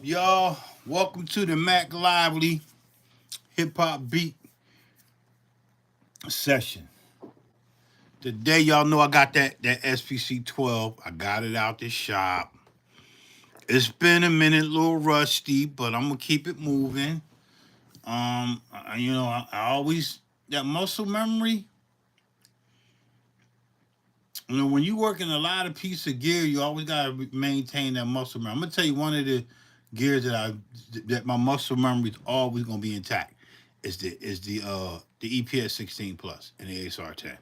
Y'all? Welcome to the Mack Lively Hip Hop Beat session. Today, y'all know I got that SPC 12. I got it out the shop. It's been a minute, a little rusty, but I'm gonna keep it moving. I always that muscle memory. When you work in a lot of piece of gear, you always gotta maintain that muscle memory. I'm gonna tell you one of the gears that my muscle memory is always gonna be intact is the EPS 16 plus and the ASR 10.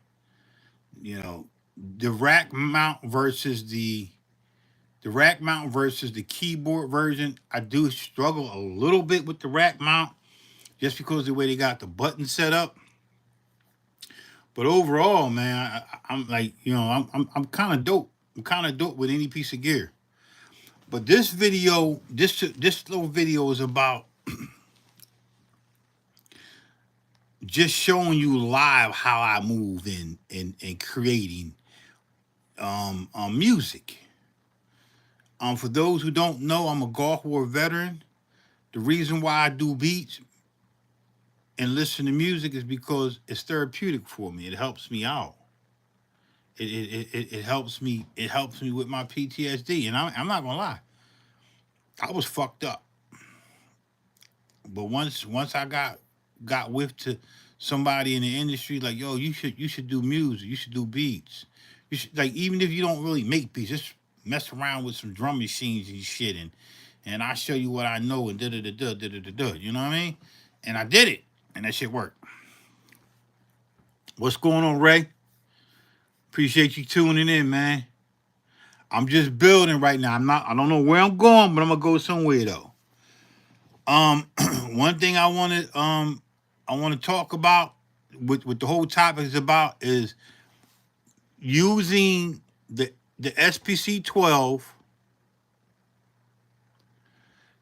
You know, the rack mount versus the rack mount versus the keyboard version. I do struggle a little bit with the rack mount just because of the way they got the button set up. But overall, man, I'm like, I'm kind of dope. I'm kind of dope with any piece of gear. But this little video is about just showing you live how I move in creating music. For those who don't know, I'm a Gulf War veteran. The reason why I do beats and listen to music is because it's therapeutic for me. It helps me out. It helps me. It helps me with my PTSD. And I'm not gonna lie, I was fucked up. But once I got with to somebody in the industry, like, yo, you should do music. You should do beats. You should, like, even if you don't really make beats, just mess around with some drum machines and shit, and I show you what I know and da da da da da da da. You know what I mean? And I did it, and that shit worked. What's going on, Ray? Appreciate you tuning in, man. I'm just building right now. I don't know where I'm going, but I'm gonna go somewhere though. Um, one thing I want to talk about with the whole topic is about is using the SPC 12,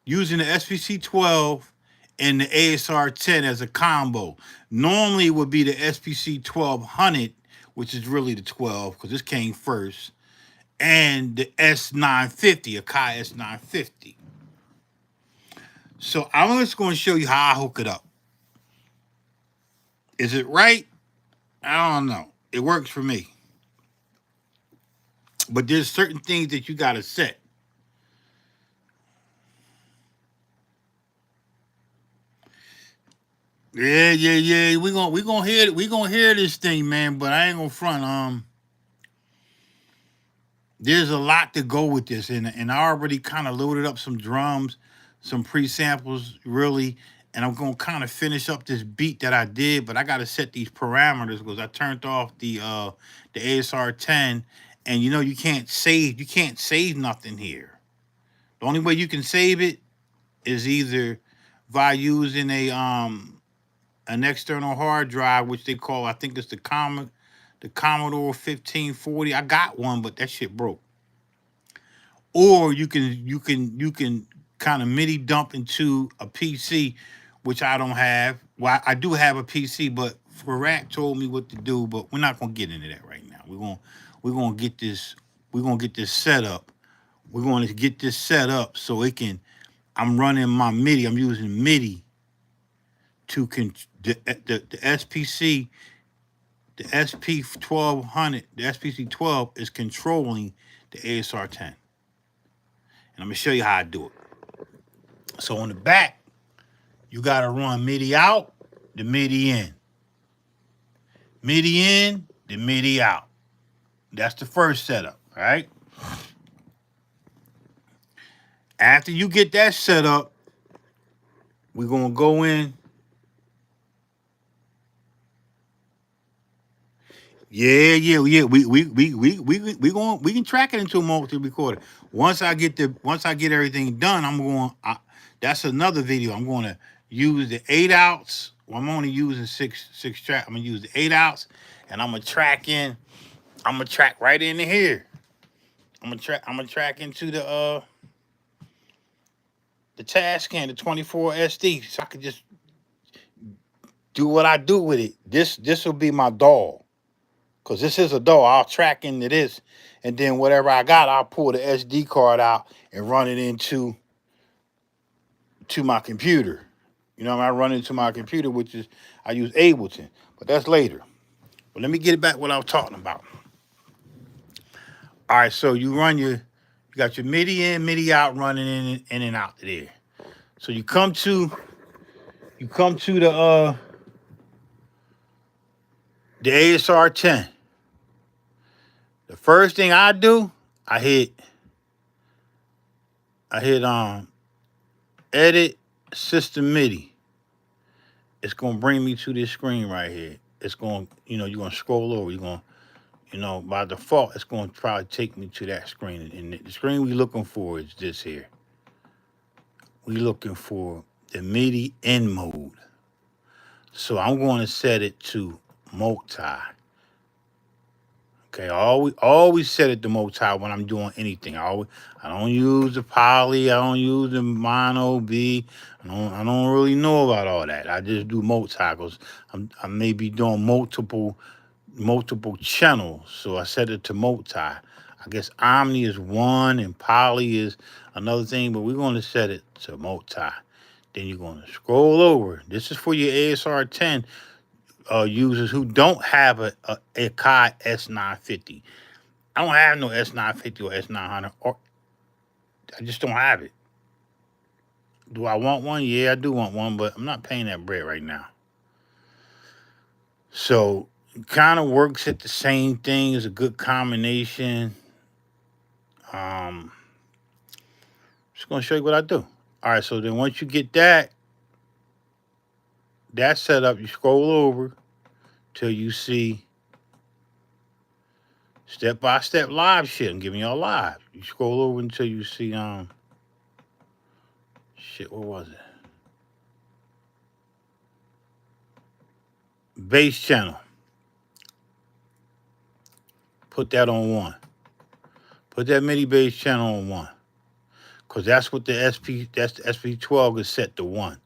using the SPC 12 and the ASR 10 as a combo. Normally it would be the SPC 1200, which is really the 12 because this came first, and the S950, a Kai S950. So I'm just going to show you how I hook it up. Is it right? I don't know. It works for me. But there's certain things that you got to set. Yeah. We gonna hear this thing, man. But I ain't gonna front. There's a lot to go with this, and I already kind of loaded up some drums, some pre samples, really, and I'm gonna kind of finish up this beat that I did. But I got to set these parameters because I turned off the ASR 10, and you can't save nothing here. The only way you can save it is either by using a an external hard drive, which they call, I think it's the Commodore 1540. I got one, but that shit broke. Or you can kind of MIDI dump into a PC, which I don't have. Well, I do have a PC, but Farak told me what to do. But we're not gonna get into that right now. We're gonna get this set up. We're going to get this set up so it can. I'm running my MIDI. I'm using MIDI to the SPC, the SP 1200, the SPC 12 is controlling the ASR 10. And I'm gonna show you how I do it. So on the back, you gotta run MIDI out, the MIDI in, MIDI in, the MIDI out. That's the first setup, all right? After you get that set up, we're gonna go in. Yeah. We can track it into a multi recorder. Once I get everything done, that's another video. I'm going to use the 8 outs. Well, I'm only using six track. I'm gonna use the 8 outs, and I'm gonna track in. I'm gonna track right into here. I'm gonna track into the Tascam, the 24 SD, so I can just do what I do with it. This will be my DAW. Because this is a DAW. I'll track into this. And then whatever I got, I'll pull the SD card out and run it into to my computer. You know, I run into my computer, which is I use Ableton, but that's later. But let me get back what I was talking about. All right, so you got your MIDI in, MIDI out, running in and out of there. So you come to the ASR 10. The first thing I do, I hit edit system MIDI. It's gonna bring me to this screen right here. It's going, you're gonna scroll over. You're gonna, by default, it's gonna probably take me to that screen. And the screen we're looking for is this here. We're looking for the MIDI in mode. So I'm going to set it to multi. Okay, always set it to multi when I'm doing anything. I don't use the poly. I don't use the mono B. I don't really know about all that. I just do multi because I may be doing multiple channels. So I set it to multi. I guess Omni is one and poly is another thing, but we're going to set it to multi. Then you're going to scroll over. This is for your ASR 10 users who don't have a Akai S950. I don't have no S950 or S900, or I just don't have it. Do I want one? Yeah, I do want one, but I'm not paying that bread right now. So it kind of works at the same thing. It's a good combination. Just gonna show you what I do. All right, so then once you get that set up, you scroll over till you see step-by-step live shit. I'm giving y'all live. You scroll over until you see shit, what was it? Bass channel. Put that on 1. Put that MIDI bass channel on 1. Because that's what the SP12 is set to 1.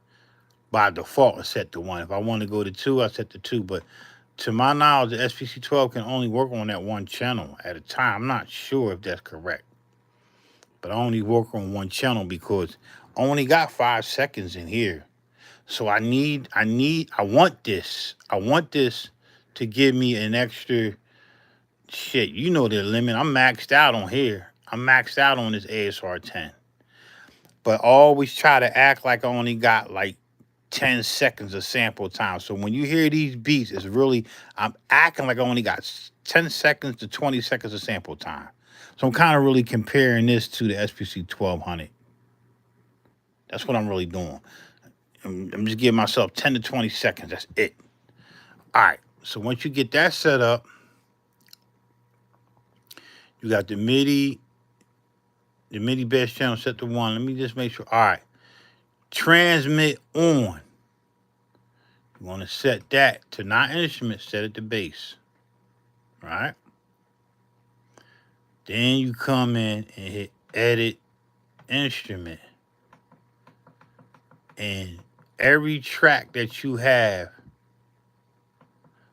By default, it's set to 1. If I want to go to 2, I set to 2. But to my knowledge, the SPC12 can only work on that 1 channel at a time. I'm not sure if that's correct. But I only work on 1 channel because I only got 5 seconds in here. So I want this. I want this to give me an extra shit. You know the limit. I'm maxed out on here. I'm maxed out on this ASR 10. But always try to act like I only got like 10 seconds of sample time. So when you hear these beats, it's really, I'm acting like I only got 10 seconds to 20 seconds of sample time. So I'm kind of really comparing this to the SPC 1200. That's what I'm really doing. I'm just giving myself 10 to 20 seconds. That's it. All right. So once you get that set up, you got the MIDI bass channel set to 1. Let me just make sure. All right. Transmit on. You want to set that to not instrument, set it to bass. All right. Then you come in and hit edit instrument. And every track that you have,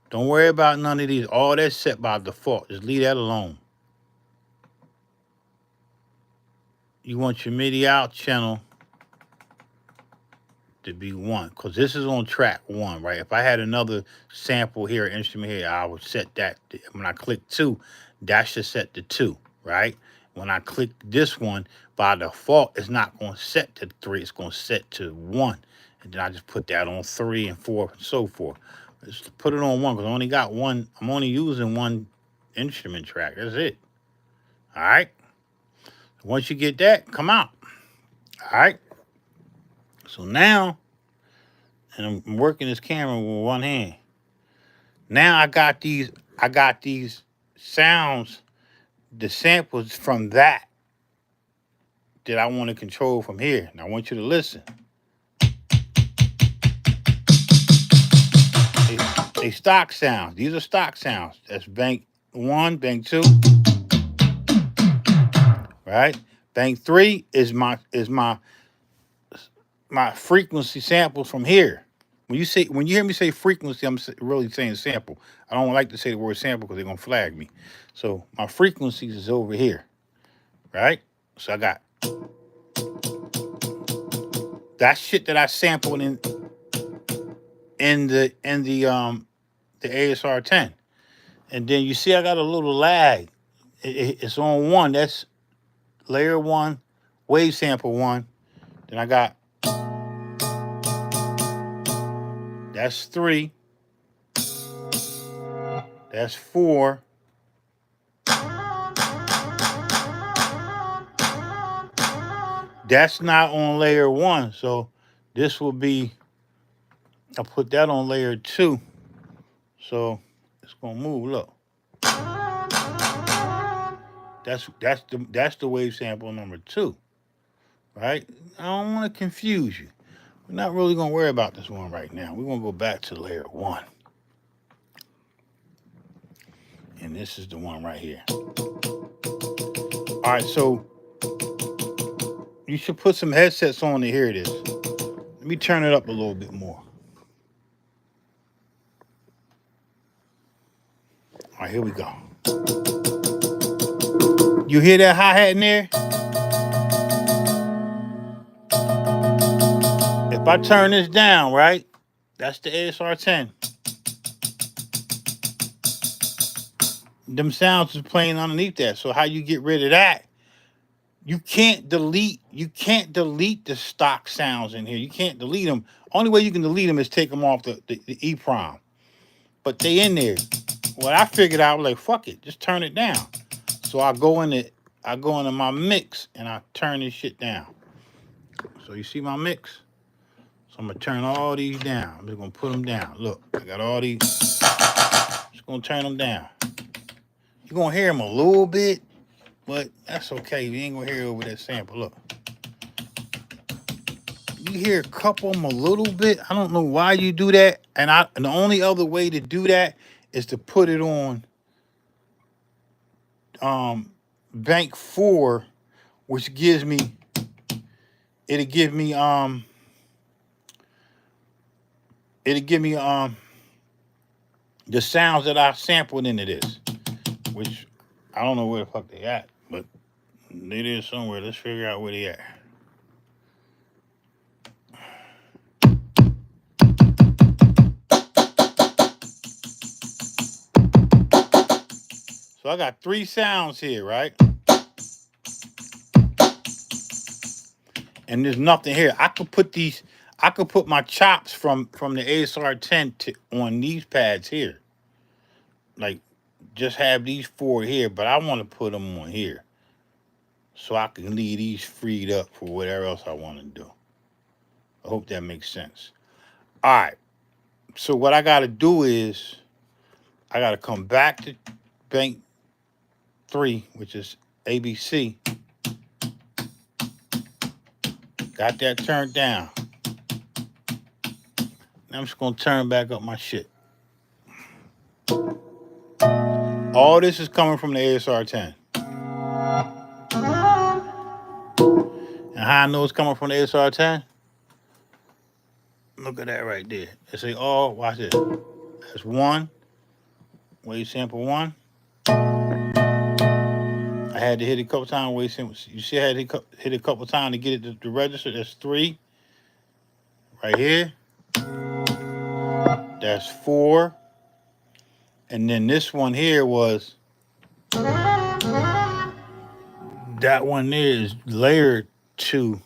don't worry about none of these. All that's set by default. Just leave that alone. You want your MIDI out channel to be 1, because this is on track 1, right? If I had another sample here, instrument here, I would set that. When I click 2, that should set to 2, right? When I click this one, by default, it's not going to set to 3. It's going to set to 1. And then I just put that on 3 and 4 and so forth. Just put it on 1 because I only got 1. I'm only using 1 instrument track. That's it. All right? Once you get that, come out. All right? So now, and I'm working this camera with 1 hand. Now I got these sounds, the samples from that I want to control from here. And I want you to listen. They stock sounds. These are stock sounds. That's bank 1, bank 2. Right? Bank 3 is my frequency samples from here. When you hear me say frequency, I'm really saying sample. I don't like to say the word sample because they're gonna flag me. So my frequencies is over here, right? So I got That shit that I sampled in the ASR 10. And then you see I got a little lag. It's on 1. That's layer 1, wave sample 1. Then I got, that's 3. That's 4. That's not on layer 1. So this will be, I'll put that on layer 2. So it's gonna move. Look. That's the wave sample number 2. Right? I don't want to confuse you. We're not really gonna worry about this one right now. We're gonna go back to layer 1. And this is the one right here. Alright, so you should put some headsets on to hear this. Let me turn it up a little bit more. Alright, here we go. You hear that hi-hat in there? If I turn this down, right? That's the ASR 10. Them sounds is playing underneath that. So how you get rid of that? You can't delete the stock sounds in here. You can't delete them. Only way you can delete them is take them off the EEPROM. But they in there. What I figured out, like, fuck it, just turn it down. So I go into my mix and I turn this shit down. So you see my mix? So I'm gonna turn all these down. I'm just gonna put them down. Look, I got all these. Just gonna turn them down. You're gonna hear them a little bit, but that's okay. You ain't gonna hear it over that sample. Look. You hear a couple of them a little bit. I don't know why you do that. And the only other way to do that is to put it on bank 4, which gives me, it'll give me the sounds that I sampled into this, which I don't know where the fuck they at, but they there somewhere. Let's figure out where they at. So I got 3 sounds here, right? And there's nothing here. I could put my chops from the ASR 10 on these pads here. Like, just have these 4 here, but I want to put them on here. So I can leave these freed up for whatever else I want to do. I hope that makes sense. All right. So what I got to do is I got to come back to bank 3, which is ABC. Got that turned down. Now I'm just going to turn back up my shit. All this is coming from the ASR 10. And how I know it's coming from the ASR 10? Look at that right there. They say, oh, watch this. That's 1. Wave sample 1. I had to hit it a couple times. Wave sample. You see, I had to hit it a couple times to get it to register. That's 3. Right here. That's 4. And then this one here was, that one there is layer 2,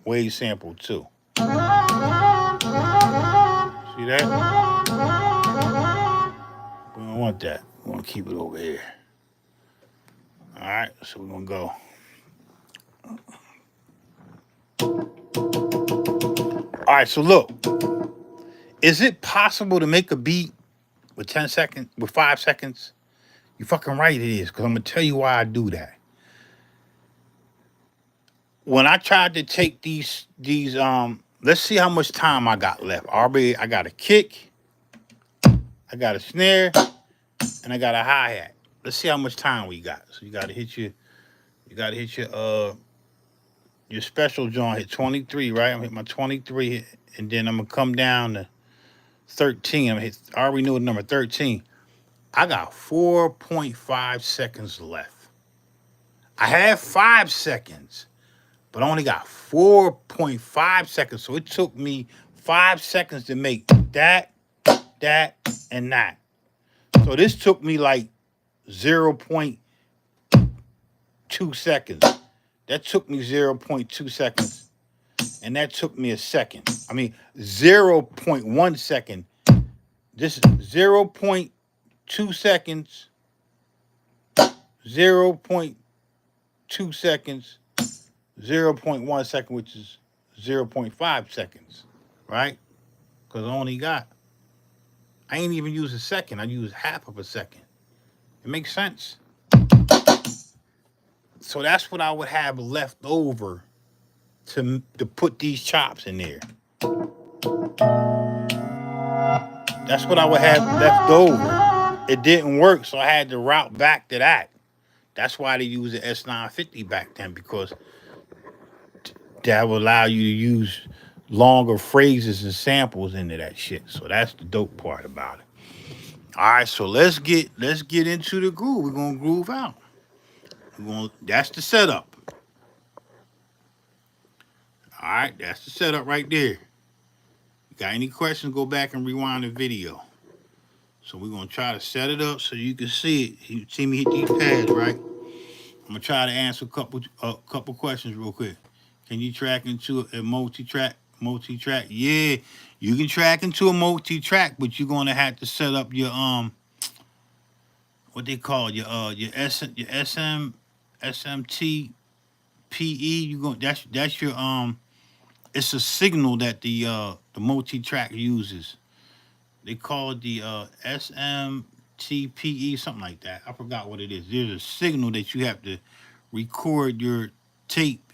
wave sample 2. See that? We don't want that. We want to keep it over here. All right, so we're going to go. All right, so look. Is it possible to make a beat with 10 seconds, with 5 seconds? You fucking right it is, because I'm going to tell you why I do that. When I tried to take these, let's see how much time I got left. I got a kick, I got a snare, and I got a hi-hat. Let's see how much time we got. So you got to hit your special joint, hit 23, right? I'm gonna hit my 23, and then I'm gonna come down to 13. I already know the number 13. I got 4.5 seconds left. I have 5 seconds, but I only got 4.5 seconds. So it took me 5 seconds to make that, that, and that. So this took me like 0.2 seconds. That took me 0.2 seconds. And that took me a second. I mean, 0.1 second. This is 0.2 seconds, 0.2 seconds, 0.1 second, which is 0.5 seconds, right? Because I ain't even use a second. I use half of a second. It makes sense. So that's what I would have left over to put these chops in there. That's what I would have left over. It didn't work, so I had to route back to that. That's why they use the S950 back then, because that will allow you to use longer phrases and samples into that shit. So that's the dope part about it. All right, so let's get into the groove. We're gonna groove out. That's the setup. All right, that's the setup right there. Got any questions? Go back and rewind the video. So we're gonna try to set it up so you can see it. You see me hit these pads, right? I'm gonna try to answer a couple questions real quick. Can you track into a multi-track? Multi-track? Yeah, you can track into a multi-track, but you're gonna have to set up your what they call your SMT PE. You going that's your it's a signal that the multi-track uses. They call it the SMTPE, something like that. I forgot what it is. There's a signal that you have to record your tape.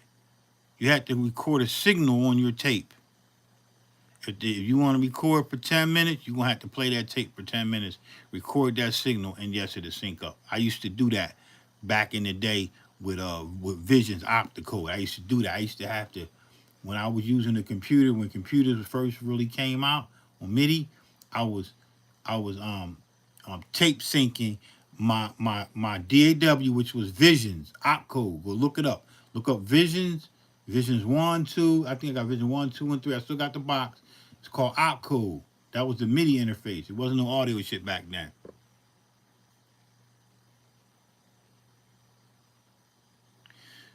You have to record a signal on your tape. If you want to record for 10 minutes, you're going to have to play that tape for 10 minutes, record that signal, and yes, it'll sync up. I used to do that back in the day with Vision's optical. I used to do that. I used to have to, when I was using a computer, when computers first really came out on MIDI, I was tape syncing my DAW, which was Visions opcode. Go look it up. Look up Visions 1, 2. I think I got Vision 1, 2, and 3. I still got the box. It's called opcode. That was the MIDI interface. It wasn't no audio shit back then. It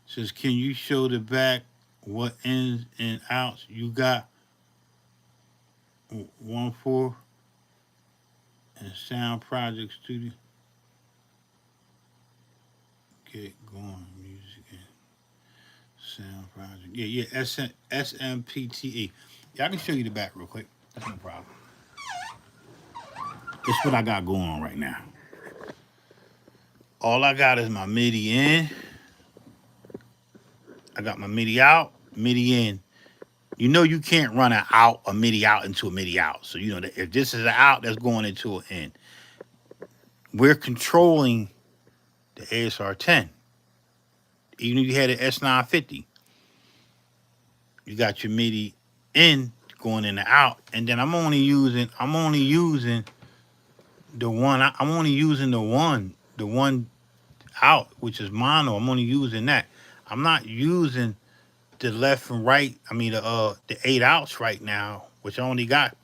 says, can you show the back what ins and outs you got? 1/4 and Sound Project Studio. Get going, music and Sound Project. Yeah, SMPTE. Yeah, I can show you the back real quick. That's no problem. This is what I got going on right now. All I got is my MIDI in. I got my MIDI out, MIDI in. You know you can't run a MIDI out into a MIDI out. So you know that if this is an out, that's going into an in. We're controlling the ASR 10. Even if you had an S950, you got your MIDI in going in and out, and then I'm only using the one. I'm only using the one out, which is mono. I'm only using that. I'm not using the left and right. I mean the 8 outs right now, which I only got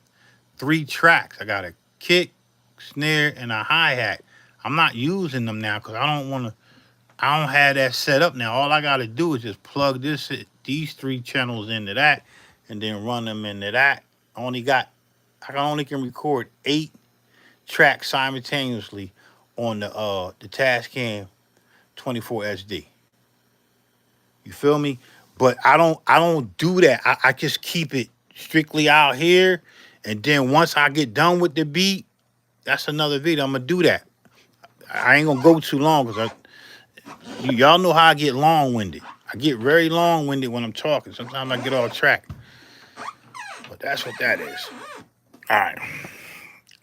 3 tracks. I got a kick, snare, and a hi-hat. I'm not using them now because I don't have that set up now. All I got to do is just plug these 3 channels into that and then run them into that. I only can record 8 tracks simultaneously on the Tascam 24 SD. You feel me? But I don't do that. I just keep it strictly out here, and then once I get done with the beat, that's another video. I'm gonna do that. I ain't gonna go too long because y'all know how I get long-winded. I get very long-winded when I'm talking. Sometimes I get off track. But that's what that is. All right.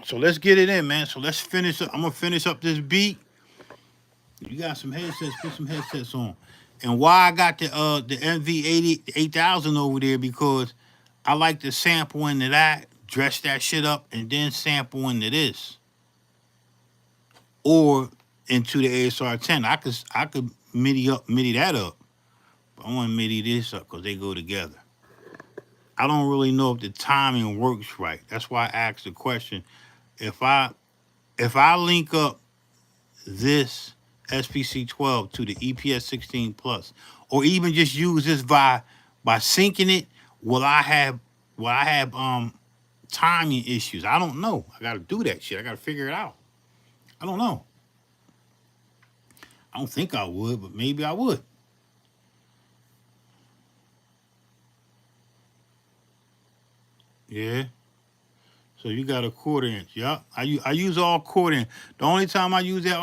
So let's get it in, man. So let's finish up. I'm gonna finish up this beat. You got some headsets, put some headsets on. And why I got the MV80 8000 over there, because I like to sample into that, dress that shit up, and then sample into this. Or into the ASR 10. I could MIDI that up. But I want to MIDI this up because they go together. I don't really know if the timing works right. That's why I asked the question. If I link up this SPC12 to the EPS 16 Plus, or even just use this by syncing it, will I have timing issues? I don't know. I gotta do that shit. I gotta figure it out. I don't know. I don't think I would, but maybe I would. Yeah. So you got a 1/4 inch. Yup. I use all 1/4 inch. The only time I use that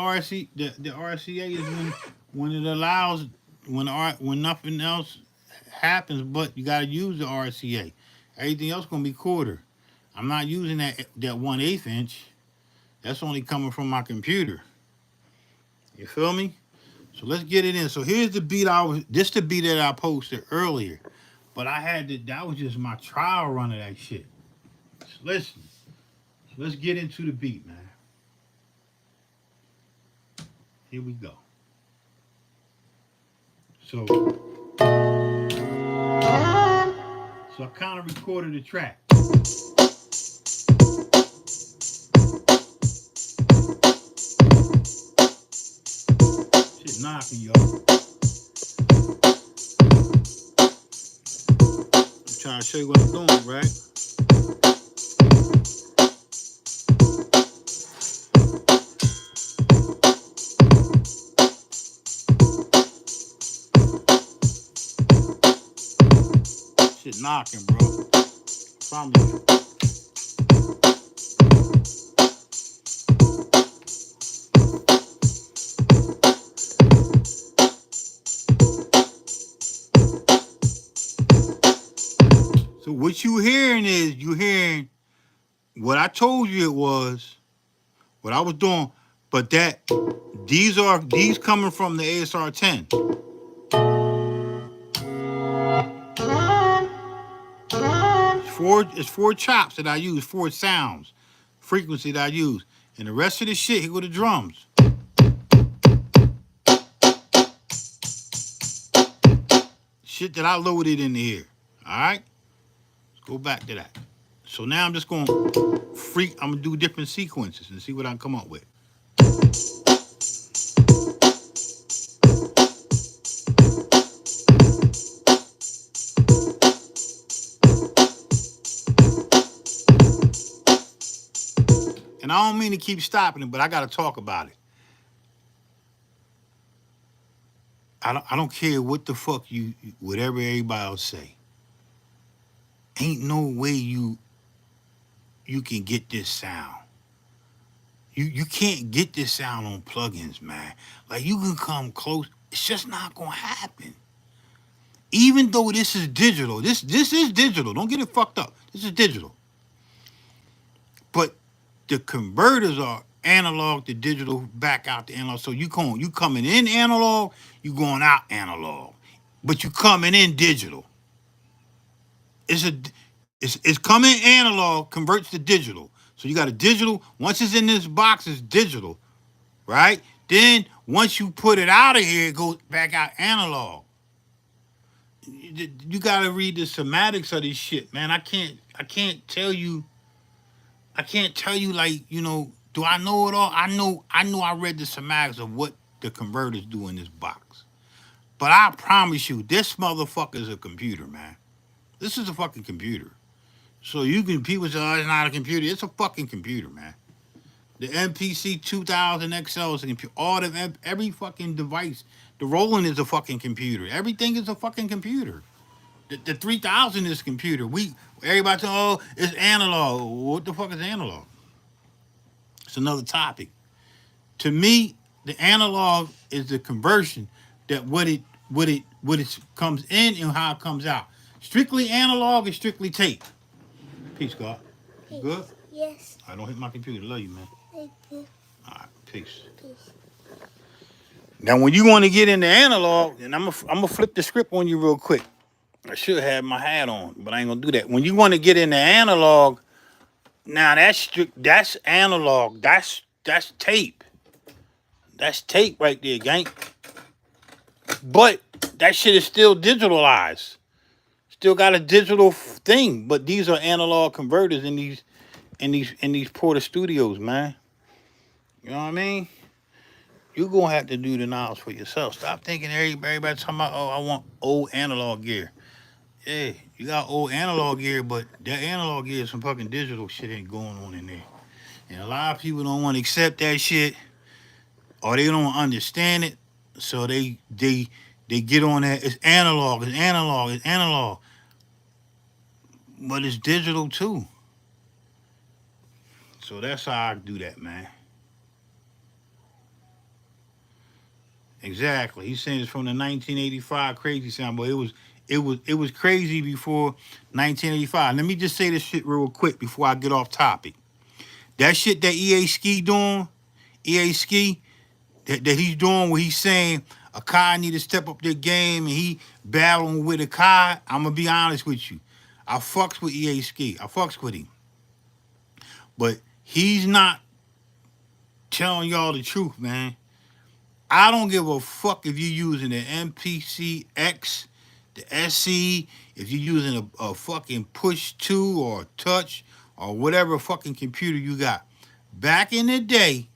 the RCA is when it allows when nothing else happens, but you gotta use the RCA. Everything else gonna be 1/4. I'm not using that 1/8 inch. That's only coming from my computer. You feel me? So let's get it in. So here's the beat the beat that I posted earlier. But that was just my trial run of that shit. So listen. So let's get into the beat, man. Here we go. So I kind of recorded the track. Shit knocking, yo. I'm trying to show you what I'm doing, right? Shit knocking, bro. Promise you. So what you hearing what I told you it was, what I was doing, but these coming from the ASR 10. It's four chops that I use, 4 sounds, frequency that I use. And the rest of the shit, here go the drums. Shit that I loaded in here. Alright? Let's go back to that. So now I'm just gonna I'm gonna do different sequences and see what I can come up with. And I don't mean to keep stopping it, but I gotta talk about it. I don't care what the fuck whatever everybody else say. Ain't no way you can get this sound. You can't get this sound on plugins, man. Like you can come close, it's just not gonna happen. Even though this is digital, this is digital. Don't get it fucked up. This is digital. But the converters are analog to digital, back out to analog. So you coming in analog, you going out analog, but you coming in digital. It's coming analog, converts to digital. So you got a digital. Once it's in this box, it's digital, right? Then once you put it out of here, it goes back out analog. You gotta read the semantics of this shit, man. I can't tell you. I can't tell you like, do I know it all? I know I read the semantics of what the converters do in this box. But I promise you, this motherfucker is a computer, man. This is a fucking computer. So people say, oh, it's not a computer. It's a fucking computer, man. The MPC 2000 XL is a computer. Every fucking device. The Roland is a fucking computer. Everything is a fucking computer. The 3000 is a computer. Everybody say, oh, it's analog. What the fuck is analog? It's another topic. To me, the analog is the conversion that what it comes in and how it comes out. Strictly analog is strictly tape. Peace, God. You good? Yes. I don't hit my computer. Love you, man. Thank you. All right, peace. Peace. Now, when you want to get into analog, and I'm gonna flip the script on you real quick. I should have my hat on, but I ain't gonna do that. When you want to get into analog, now that's analog. That's tape. That's tape right there, gang. But that shit is still digitalized. Still got a digital thing. But these are analog converters in these Porter Studios, man. You know what I mean? You gonna have to do the knowledge for yourself. Stop thinking everybody talking about, oh, I want old analog gear. Yeah, you got old analog gear, but that analog gear, some fucking digital shit ain't going on in there. And a lot of people don't want to accept that shit, or they don't understand it. So they get on that. It's analog. It's analog. It's analog. But it's digital too. So that's how I do that, man. Exactly. He's saying it's from the 1985 crazy sound, but it was crazy before 1985. Let me just say this shit real quick before I get off topic. That shit that EA Ski, that he's doing, where he's saying a Kai need to step up their game and he battling with a Kai. I'm gonna be honest with you. I fucks with EA Ski. I fucks with him, but he's not telling y'all the truth, man. I don't give a fuck if you're using the MPC X, the SC, if you're using a fucking push 2 or touch or whatever fucking computer you got. Back in the day,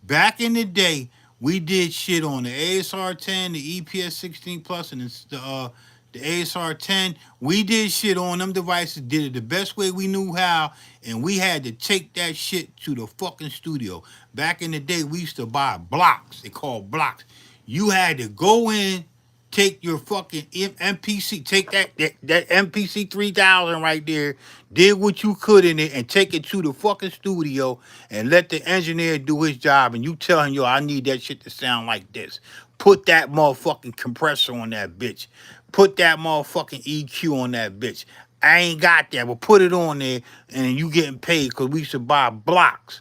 back in the day, we did shit on the ASR 10, the EPS 16 plus, and the ASR 10. We did shit on them devices, did it the best way we knew how, and we had to take that shit to the fucking studio. Back in the day, we used to buy blocks. They called blocks. You had to go in, take your fucking MPC, take that MPC 3000 right there, did what you could in it, and take it to the fucking studio and let the engineer do his job. And you tell him, yo, I need that shit to sound like this. Put that motherfucking compressor on that bitch. Put that motherfucking EQ on that bitch. I ain't got that, but put it on there, and you getting paid because we used to buy blocks.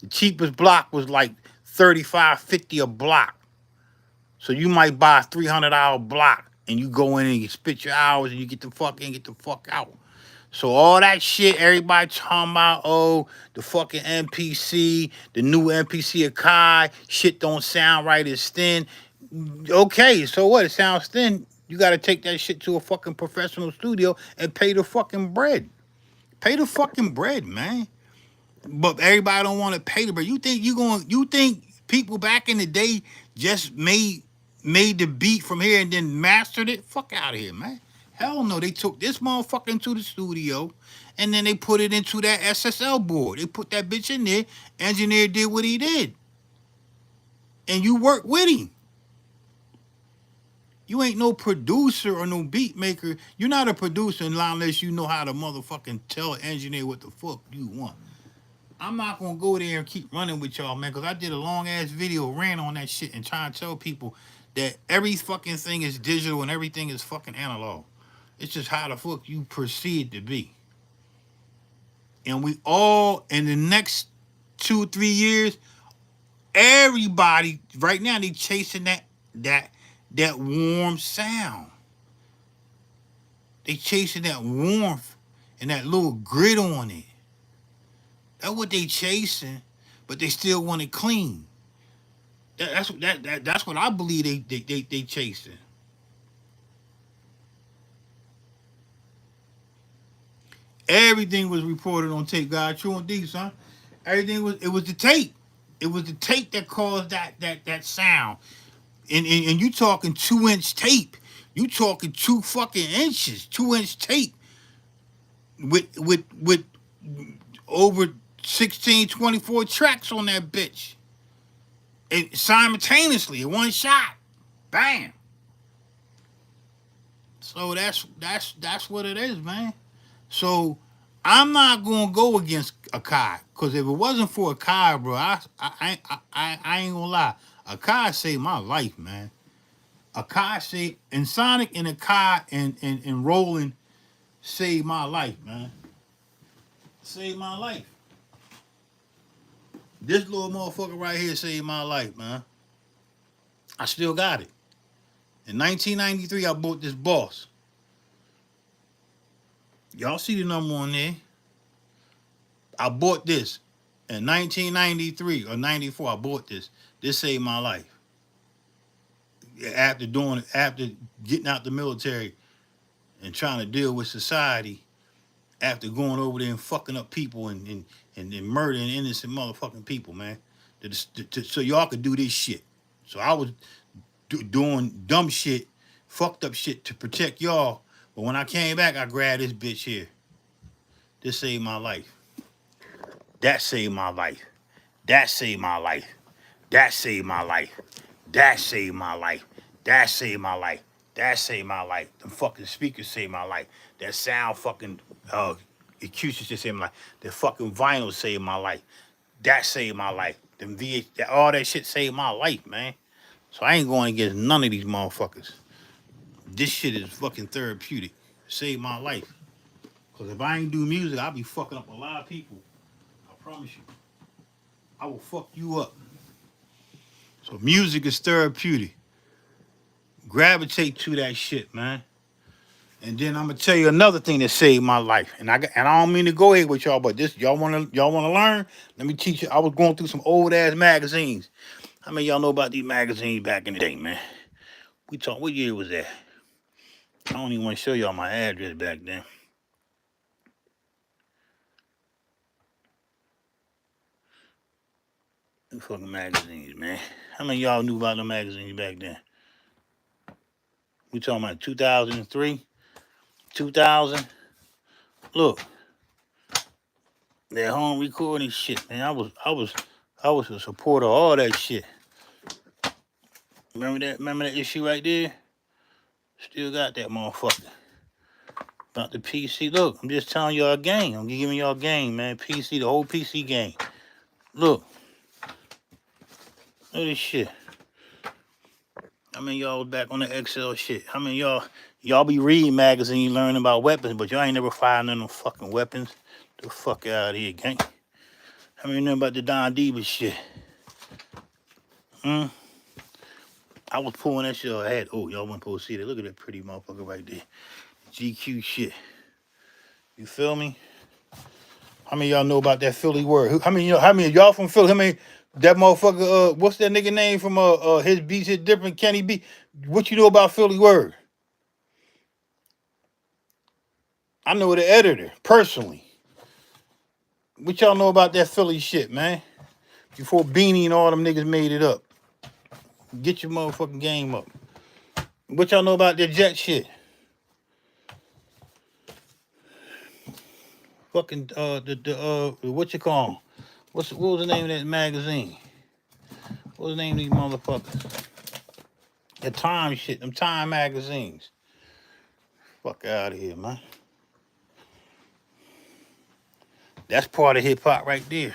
The cheapest block was like 35, 50 a block. So you might buy a $300 block and you go in and you spit your hours and you get the fuck in, get the fuck out. So all that shit, everybody talking about, oh, the fucking MPC, the new MPC Akai, shit don't sound right, it's thin. Okay, so what? It sounds thin. You got to take that shit to a fucking professional studio and pay the fucking bread. Pay the fucking bread, man. But everybody don't want to pay the bread. You think people back in the day just made the beat from here and then mastered it? Fuck out of here, man. Hell no. They took this motherfucker into the studio and then they put it into that SSL board. They put that bitch in there. Engineer did what he did. And you work with him. You ain't no producer or no beat maker. You're not a producer unless you know how to motherfucking tell an engineer what the fuck you want. I'm not gonna go there and keep running with y'all, man, because I did a long ass video, ran on that shit, and trying to tell people that every fucking thing is digital and everything is fucking analog. It's just how the fuck you perceive it to be. And we all, in the next 2-3 years, everybody right now they chasing that warm sound. They chasing that warmth and that little grit on it. That's what they chasing, but they still want it clean. That's what I believe they chasing. Everything was reported on tape, God. True and deep, son. Everything was the tape. It was the tape that caused that sound. And you talking 2-inch tape. You talking 2 fucking inches, 2-inch tape with over 16, 24 tracks on that bitch. It simultaneously in one shot. Bam. So that's what it is, man. So I'm not gonna go against Akai, because if it wasn't for Akai, bro, I ain't gonna lie. Akai saved my life, man. Akai saved, and Sonic and Akai and Roland saved my life, man. Saved my life. This little motherfucker right here saved my life, man. I still got it. In 1993, I bought this Boss. Y'all see the number on there. I bought this in 1993 or 94. I bought this. This saved my life. after getting out the military and trying to deal with society, after going over there and fucking up people and murdering innocent motherfucking people, man. So y'all could do this shit. So I was doing dumb shit, fucked up shit to protect y'all. But when I came back, I grabbed this bitch here. This saved my life. That saved my life. That saved my life. That saved my life. That saved my life. That saved my life. That saved my life. The fucking speakers saved my life. That sound fucking acoustics just saved my life. The fucking vinyl saved my life. That saved my life. Them all that shit saved my life, man. So I ain't going against none of these motherfuckers. This shit is fucking therapeutic. It saved my life. Cause if I ain't do music, I'll be fucking up a lot of people. I promise you. I will fuck you up. So music is therapeutic. Gravitate to that shit, man. And then I'm gonna tell you another thing that saved my life. And I don't mean to go ahead with y'all, but this y'all wanna learn? Let me teach you. I was going through some old ass magazines. How many of y'all know about these magazines back in the day, man? What year was that? I don't even want to show y'all my address back then. Them fucking magazines, man. How many of y'all knew about the magazines back then? We talking about 2003, 2000. Look, that home recording shit, man. I was a supporter of all that shit. Remember that issue right there? Still got that motherfucker. About the PC. Look, I'm just telling y'all a game. I'm giving y'all a game, man. PC, the whole PC game. Look. Look at this shit. How many y'all was back on the XL shit? How many y'all be reading magazines, learning about weapons, but y'all ain't never fired none of them fucking weapons? The fuck out of here, gang. How many know about the Don Diva shit? I was pulling that shit I had. Oh, y'all wasn't supposed to see that. Look at that pretty motherfucker right there. GQ shit. You feel me? How many of y'all know about that Philly word? How many of y'all from Philly? How many that motherfucker, what's that nigga name from his beats hit different, Kenny B? What you know about Philly word? I know the editor, personally. What y'all know about that Philly shit, man? Before Beanie and all them niggas made it up. Get your motherfucking game up. What y'all know about that Jet shit? Fucking what you call 'em? What was the name of that magazine? What was the name of these motherfuckers? The Time shit, them Time magazines. Fuck out of here, man. That's part of hip hop right there.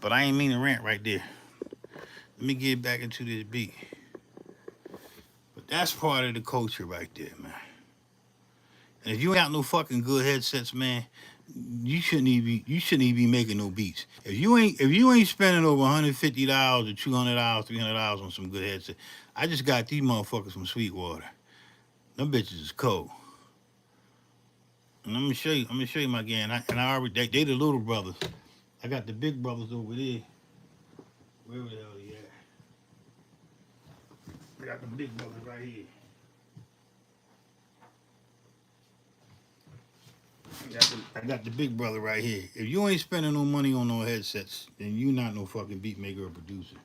But I ain't mean to rant right there. Let me get back into this beat. But that's part of the culture right there, man. And if you ain't got no fucking good headsets, man, you shouldn't even be making no beats. If you ain't spending over $150 or $200, $300 on some good headsets, I just got these motherfuckers from Sweetwater. Them bitches is cold. And I'm gonna show you my gang. And I already they the little brothers. I got the big brothers over there. Wherever the hell they at. I got the big brothers right here. I got the big brother right here. If you ain't spending no money on no headsets, then you not no fucking beat maker or producer.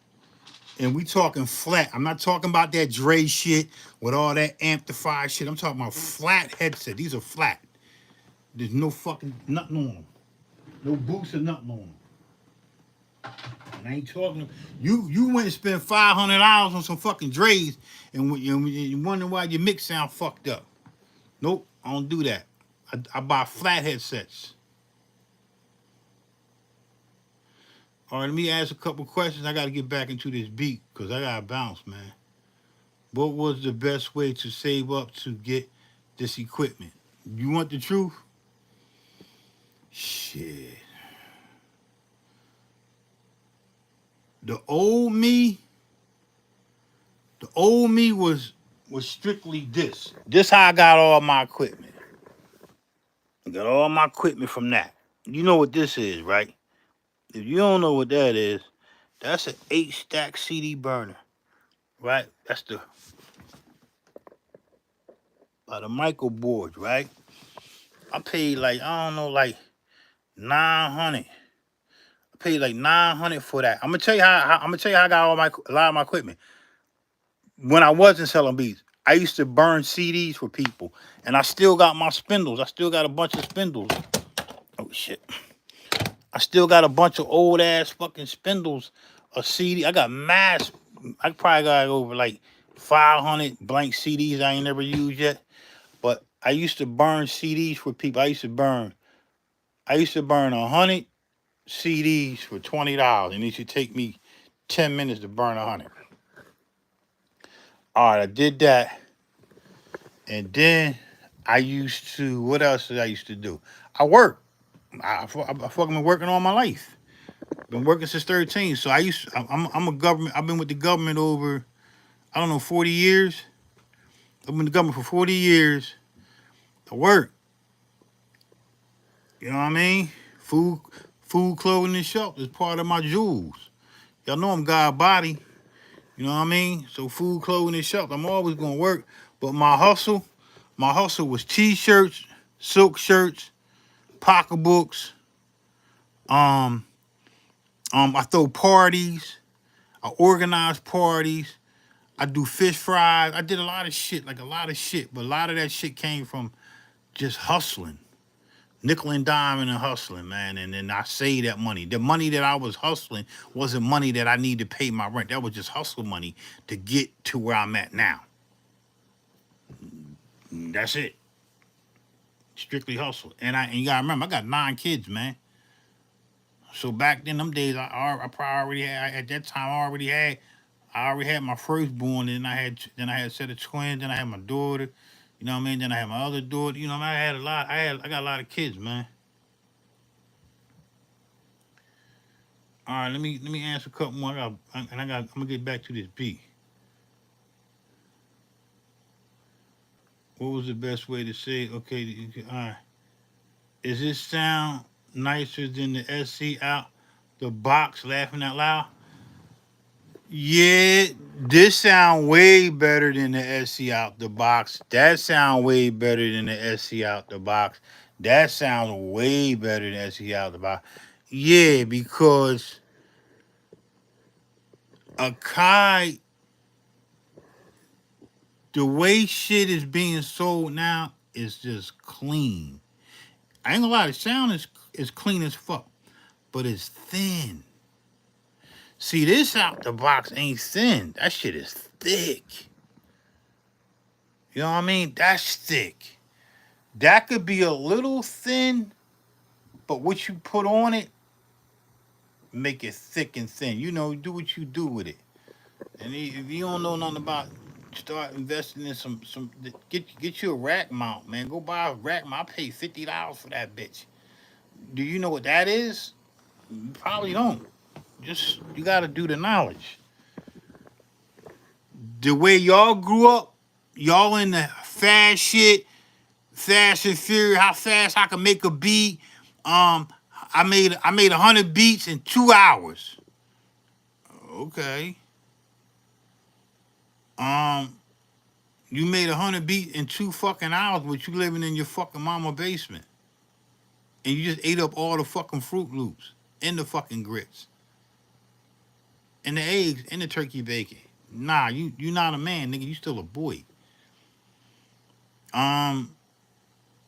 And we talking flat. I'm not talking about that Dre shit with all that amplified shit. I'm talking about flat headset. These are flat. There's no fucking nothing on them. No boost or nothing on them. And I ain't talking. You went and spent $500 on some fucking Dre's and you wonder why your mix sound fucked up. Nope, I don't do that. I buy flat headsets. All right, let me ask a couple questions. I got to get back into this beat because I got to bounce, man. What was the best way to save up to get this equipment? You want the truth? Shit. The old me was strictly this. This how I got all my equipment. I got all my equipment from that. You know what this is, right? If you don't know what that is, that's an 8-stack CD burner, right? That's the the Michael boards, right? I paid like I don't know, like 900. I paid like 900 for that. I'm gonna tell you I'm gonna tell you how I got a lot of my equipment. When I wasn't selling beats, I used to burn CDs for people, and I still got my spindles. I still got a bunch of spindles. Oh shit! I still got a bunch of old ass fucking spindles of CD. I got mass. I probably got over like 500 blank CDs I ain't never used yet. But I used to burn CDs for people. I used to burn 100 CDs for $20, and it should take me 10 minutes to burn 100. All right, I did that, and then I used to. What else did I used to do? I work. I fucking been working all my life. Been working since 13. So I'm a government. I've been with the government over, I don't know, 40 years. I've been with the government for 40 years. I work. You know what I mean? Food, clothing, and shelter is part of my jewels. Y'all know I'm God body. You know what I mean? So food, clothing, and shelter. I'm always gonna work. But my hustle was t-shirts, silk shirts, pocketbooks. I throw parties. I organize parties. I do fish fries. I did a lot of shit, like a lot of shit. But a lot of that shit came from just hustling. Nickel and diming and hustling, man. And then I saved that money. The money that I was hustling wasn't money that I need to pay my rent. That was just hustle money to get to where I'm at now. That's it. Strictly hustle. And you gotta remember, I got 9 kids, man. So back then, them days, I probably already had, at that time, I already had my firstborn, and then I had a set of twins, then I had my daughter, you know what I mean? Then I had my other daughter, you know, I had a lot, I got a lot of kids, man. All right, let me answer a couple more. I'm gonna get back to this beat. What was the best way to say it? Okay, all right. Is this sound nicer than the SC out the box laughing out loud? Yeah, this sound way better than the SC out the box. That sound way better than the SC out the box. That sounds way better than SC out the box. Yeah, because a Kai, the way shit is being sold now is just clean. I ain't gonna lie, the sound is clean as fuck, but it's thin. See, this out the box ain't thin. That shit is thick. You know what I mean? That's thick. That could be a little thin, but what you put on it, make it thick and thin. You know, do what you do with it. And if you don't know nothing about, start investing in some. Get you a rack mount, man. Go buy a rack mount. I paid $50 for that bitch. Do you know what that is? You probably don't. Just you got to do the knowledge. The way y'all grew up, y'all in the fast shit, fast and furious. How fast I can make a beat. Um, I made 100 beats in 2 hours. Okay. Um, you made 100 beats in 2 fucking hours, but you living in your fucking mama basement, and you just ate up all the fucking Fruit Loops and the fucking grits and the eggs and the turkey bacon. Nah, you not a man, nigga. You still a boy. Um,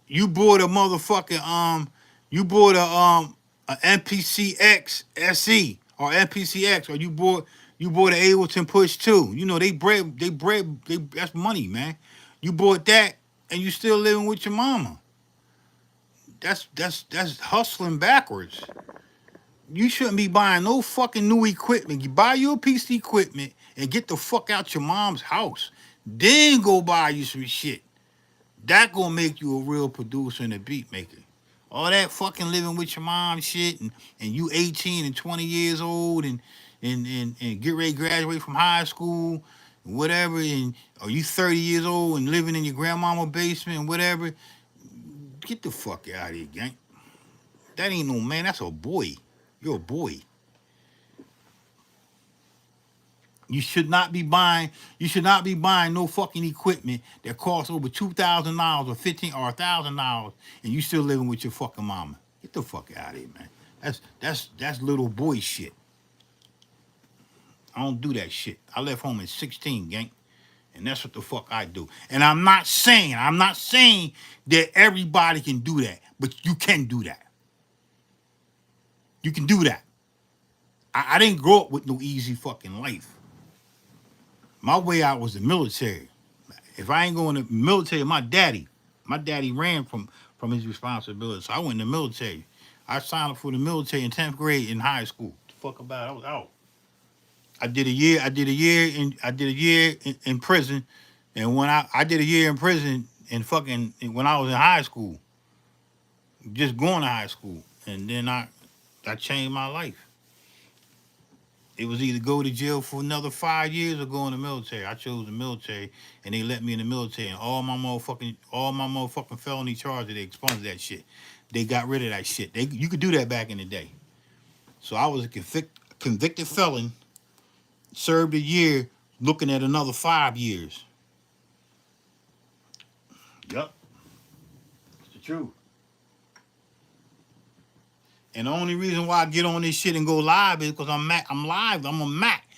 you bought a motherfucking you bought a NPCX SE or NPCX, or you bought an Ableton Push 2. You know they that's money, man. You bought that and you still living with your mama. That's hustling backwards. You shouldn't be buying no fucking new equipment. You buy your piece of equipment and get the fuck out your mom's house. Then go buy you some shit. That gonna make you a real producer and a beat maker. All that fucking living with your mom shit, and you 18 and 20 years old, and get ready to graduate from high school, whatever, and or you 30 years old and living in your grandmama basement and whatever. Get the fuck out of here, gang. That ain't no man. That's a boy. You're a boy. You should not be buying. You should not be buying no fucking equipment that costs over $2,000 or 15 or $1,000, and you still living with your fucking mama. Get the fuck out of here, man. That's little boy shit. I don't do that shit. I left home at 16, gang. And that's what the fuck I do. And I'm not saying that everybody can do that, but you can do that. You can do that. I didn't grow up with no easy fucking life. My way out was the military. If I ain't going to the military, my daddy ran from his responsibility. So I went in the military. I signed up for the military in 10th grade in high school. The fuck about it? I was out. I did a year in prison. And when I did a year in prison and fucking when I was in high school, just going to high school. And then I changed my life. It was either go to jail for another 5 years or go in the military. I chose the military, and they let me in the military. And all my motherfucking felony charges, they expunged that shit. They got rid of that shit. You could do that back in the day. So I was a convicted felon, served a year, looking at another 5 years. Yup, it's the truth. And the only reason why I get on this shit and go live is because I'm live. I'm a Mack.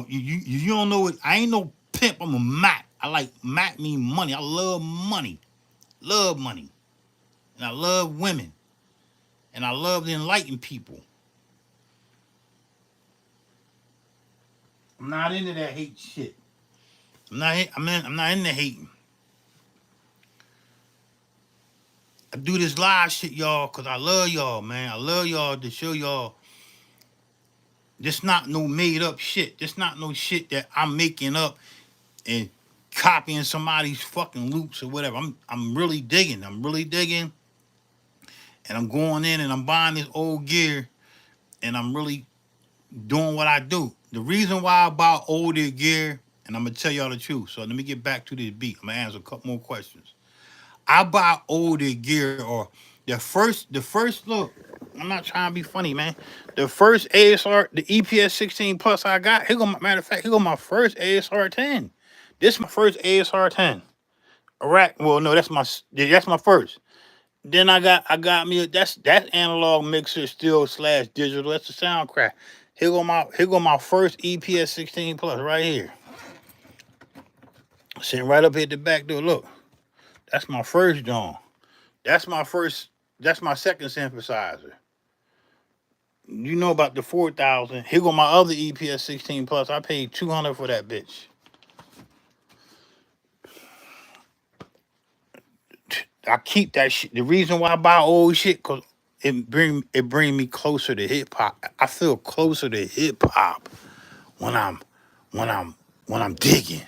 You don't know it. I ain't no pimp. I'm a Mack. I like Mack mean money. I love money. Love money. And I love women. And I love to enlighten people. I'm not into that hate shit. I'm not into hating. I do this live shit, y'all, because I love y'all, man. I love y'all to show y'all this not no made up shit. This not no shit that I'm making up and copying somebody's fucking loops or whatever. I'm really digging. And I'm going in and I'm buying this old gear and I'm really doing what I do. The reason why I buy older gear, and I'm gonna tell y'all the truth. So let me get back to this beat. I'm gonna answer a couple more questions. I buy older gear or the first look. I'm not trying to be funny, man. The first ASR, the EPS 16 Plus I got, matter of fact, here go my first ASR 10. This is my first ASR 10. Iraq. Well, no, that's my first. Then I got me that's analog mixer still / digital. That's the Soundcraft. Here go my first EPS 16 Plus right here. Sitting right up here at the back door. Look, that's my first John. That's my second synthesizer. You know about the 4,000. Here go my other EPS 16 Plus. I paid $200 for that bitch. I keep that shit. The reason why I buy old shit, cause it bring me closer to hip hop. I feel closer to hip hop when I'm digging.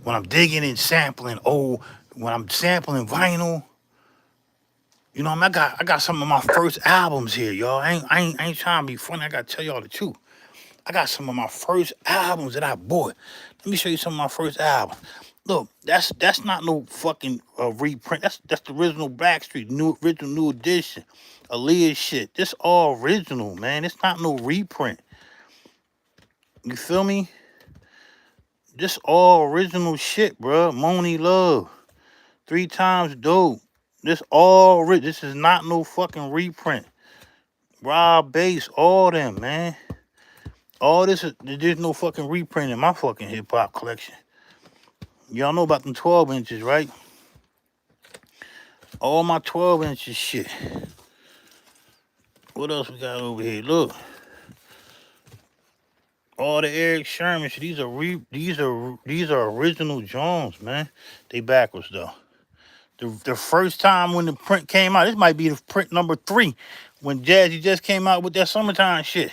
When I'm digging and sampling when I'm sampling vinyl. You know, I got some of my first albums here, y'all. I ain't trying to be funny. I gotta tell y'all the truth. I got some of my first albums that I bought. Let me show you some of my first albums. Look, that's not no fucking reprint. That's the original Backstreet, new edition, Aaliyah shit. This all original, man. It's not no reprint. You feel me? This all original shit, bro. Moni Love, 3 times dope. This This is not no fucking reprint. Rob Bass, all them, man. All this there's no fucking reprint in my fucking hip hop collection. Y'all know about them 12 inches, right? All my 12 inches shit. What else we got over here? Look. All the Eric Sherman shit. These are original Jones, man. They backwards though. The first time when the print came out, this might be the print number 3 when Jazzy just came out with that summertime shit.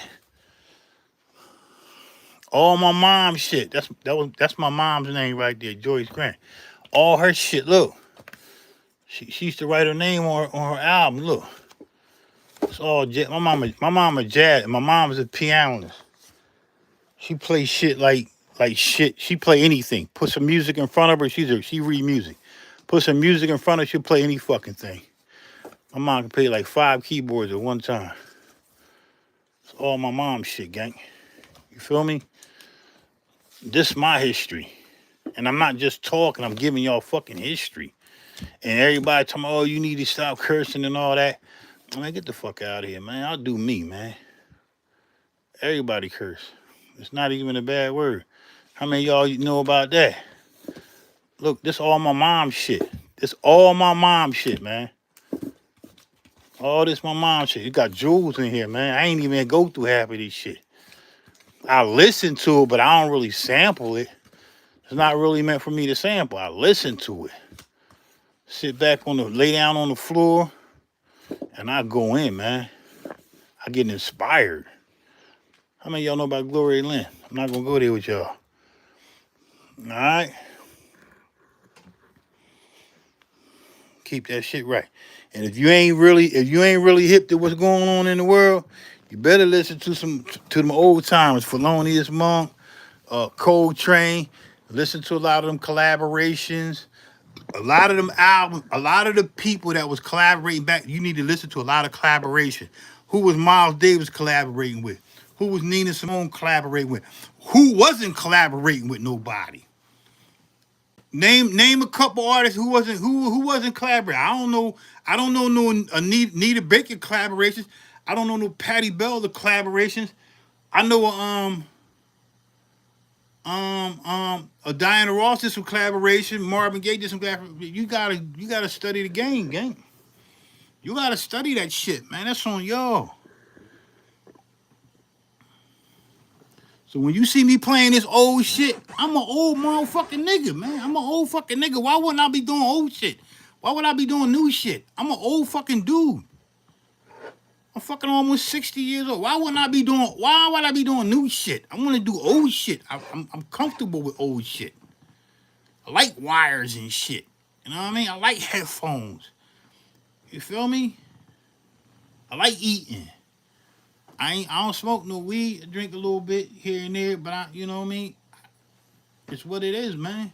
All my mom's shit. That's my mom's name right there, Joyce Grant. All her shit. Look, she used to write her name on her album. Look, it's all jazz. My mama jazz. My mom was a pianist. She plays shit like shit. She play anything. Put some music in front of her. She read music. Put some music in front of her. She'll play any fucking thing. My mom can play like 5 keyboards at one time. It's all my mom's shit, gang. You feel me? This my history. And I'm not just talking, I'm giving y'all fucking history. And everybody talking, oh, you need to stop cursing and all that. Man, get the fuck out of here, man. I'll do me, man. Everybody curse. It's not even a bad word. How many of y'all know about that? Look, this all my mom shit. This all my mom shit, man. All this my mom shit. You got jewels in here, man. I ain't even go through half of this shit. I listen to it, but I don't really sample it. It's not really meant for me to sample. I listen to it. Sit back lay down on the floor, and I go in, man. I get inspired. How many of y'all know about Gloria Lynn? I'm not gonna go there with y'all. All right. Keep that shit right. And if you ain't really hip to what's going on in the world, you better listen to them old timers, Thelonious Monk, Coltrane. Listen to a lot of them collaborations. A lot of them albums, a lot of the people that was collaborating back, you need to listen to a lot of collaboration. Who was Miles Davis collaborating with? Who was Nina Simone collaborating with? Who wasn't collaborating with nobody? Name a couple artists who wasn't collaborating. I don't know no Anita Baker collaborations. I don't know no Patti Bell the collaborations. I know a Diana Ross did some collaboration. Marvin Gaye did some collaboration. You gotta study the game, gang. You gotta study that shit, man. That's on y'all. So when you see me playing this old shit, I'm an old motherfucking nigga, man. I'm an old fucking nigga. Why wouldn't I be doing old shit? Why would I be doing new shit? I'm an old fucking dude. I'm fucking almost 60 years old. Why would I be doing new shit? I want to do old shit. I'm comfortable with old shit. I like wires and shit. You know what I mean? I like headphones. You feel me? I like eating. I don't smoke no weed. I drink a little bit here and there, but you know what I mean? It's what it is, man.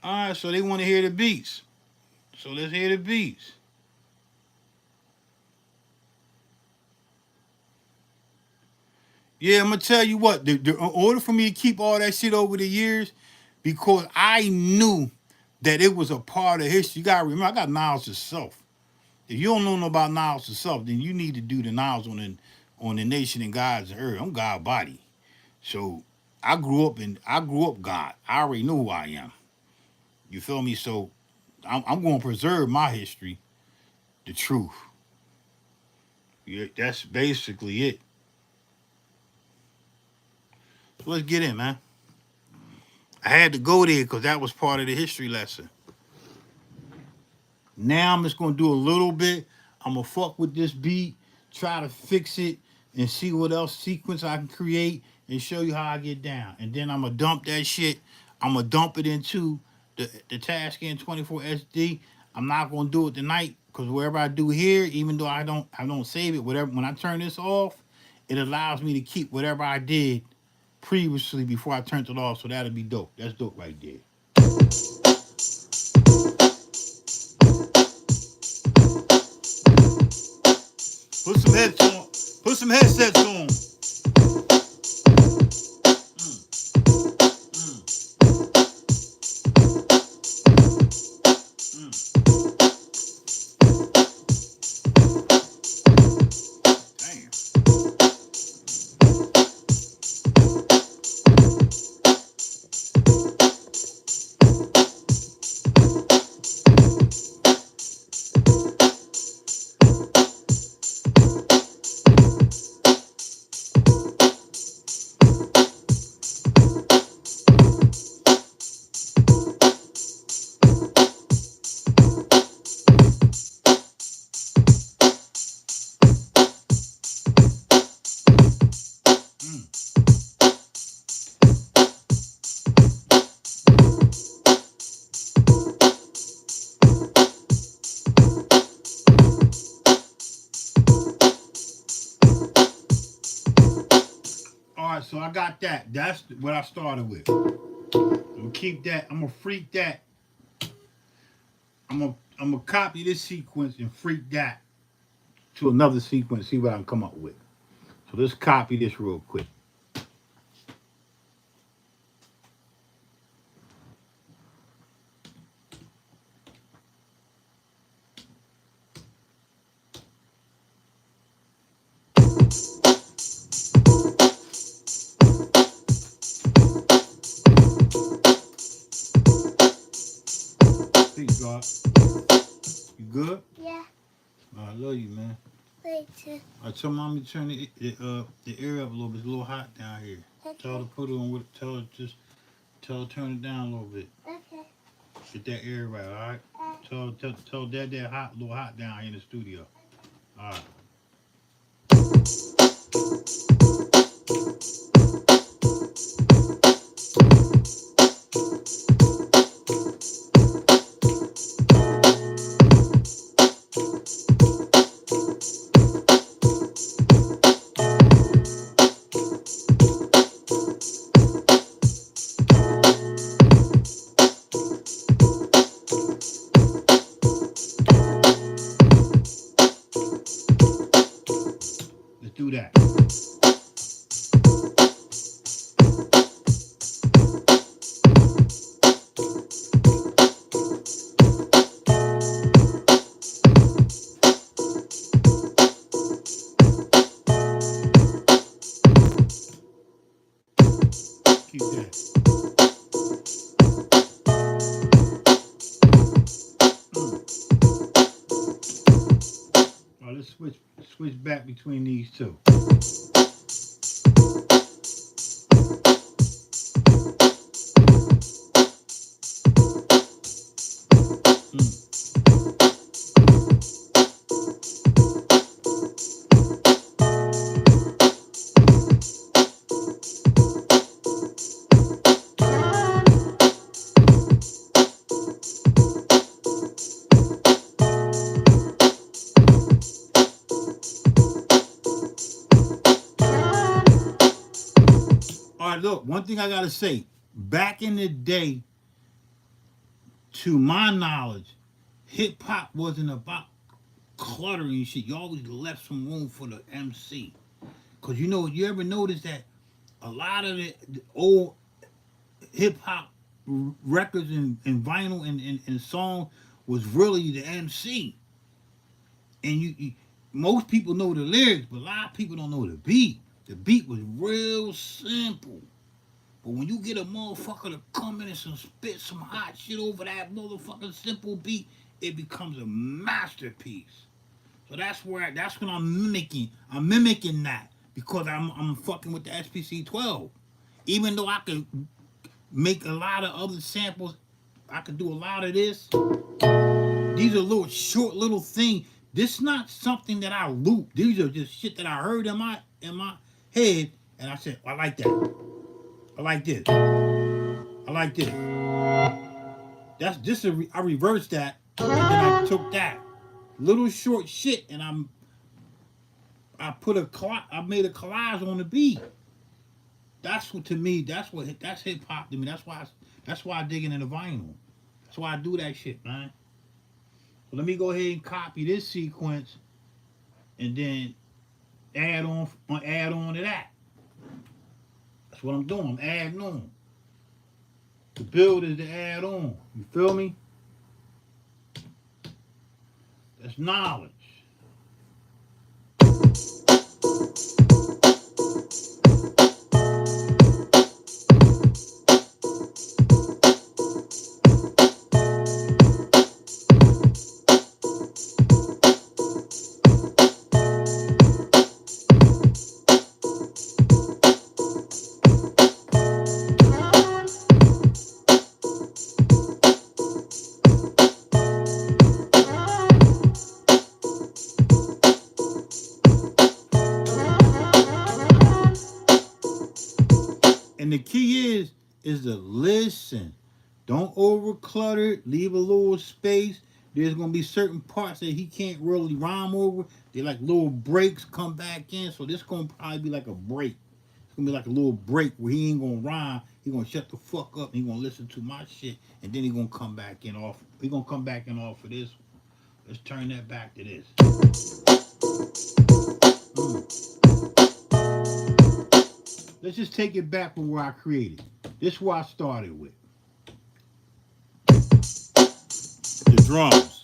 All right, so they want to hear the beats. So let's hear the beats. Yeah, I'm gonna tell you what. In order for me to keep all that shit over the years, because I knew that it was a part of history. You gotta remember, I got knowledge of self. If you don't know about knowledge of self, then you need to do the knowledge on the nation and God's earth. I'm God body. So I grew up God. I already know who I am. You feel me? So I'm going to preserve my history, the truth. Yeah, that's basically it. So let's get in, man. I had to go there because that was part of the history lesson. Now I'm just gonna do a little bit. I'm gonna fuck with this beat, try to fix it, and see what else sequence I can create and show you how I get down. And then I'm gonna dump that shit. I'm gonna dump it into the Tascam 24 SD. I'm not gonna do it tonight because wherever I do here, even though I don't save it, whatever when I turn this off, it allows me to keep whatever I did previously before I turned it off. So that'll be dope. That's dope right there. Put some headsets on. Put some headsets on. Damn. All right, so I got that. That's what I started with. I'm gonna keep that. I'm gonna freak that. I'm gonna copy this sequence and freak that to another sequence. See what I can come up with. So let's copy this real quick. Peace, God. You good? Yeah. Oh, I love you, man. Wait too. I tell mommy to turn the air up a little bit. It's a little hot down here. Okay. Tell her to put it on with. Tell her to turn it down a little bit. Okay. Get that air right, all right? Tell Dad that hot, a little hot down here in the studio. All right. Let's do that. Keep that. All right, let's switch back between these two. Mm. All right, look. One thing I gotta say. Back in the day, to my knowledge, hip hop wasn't about cluttering shit. You always left some room for the MC. Cause you ever notice that a lot of the old hip hop records and vinyl and song was really the MC. And most people know the lyrics, but a lot of people don't know the beat. The beat was real simple. But when you get a motherfucker to come in and spit some hot shit over that motherfucking simple beat, it becomes a masterpiece. So that's when I'm mimicking. I'm mimicking that because I'm fucking with the SPC 12. Even though I could make a lot of other samples, I could do a lot of this. These are little short little things. This is not something that I loop. These are just shit that I heard in my head, and I said, I like that. I like this. I like this. That's just I reversed that, and then I took that little short shit, and I made a collage on the beat. That's what to me. That's hip hop to me. That's why I dig into the vinyl. That's why I do that shit, man. So let me go ahead and copy this sequence, and then add on to that. That's what I'm doing. I'm adding on. The build is to add on. You feel me? That's knowledge. And the key is to listen. Don't over clutter it. Leave a little space. There's gonna be certain parts that he can't really rhyme over. They like little breaks come back in. So this gonna probably be like a break. It's gonna be like a little break where he ain't gonna rhyme. He gonna shut the fuck up and he gonna listen to my shit. And then he gonna come back in off. He gonna come back in off of this. Let's turn that back to this. Mm. let's just take it back from where I created. This is where I started with the drums.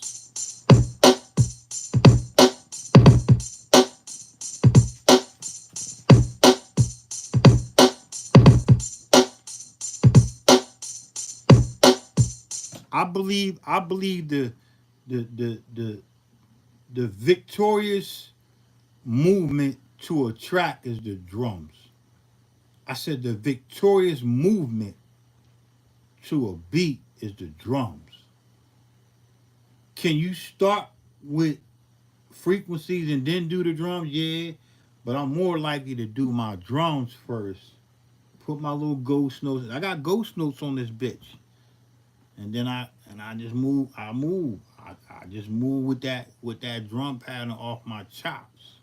I believe the the the the victorious movement to a track is the drums. I said the victorious movement to a beat is the drums. Can you start with frequencies and then do the drums? Yeah, but I'm more likely to do my drums first. Put my little ghost notes. I got ghost notes on this bitch, and then I just move. I just move with that drum pattern off my chops.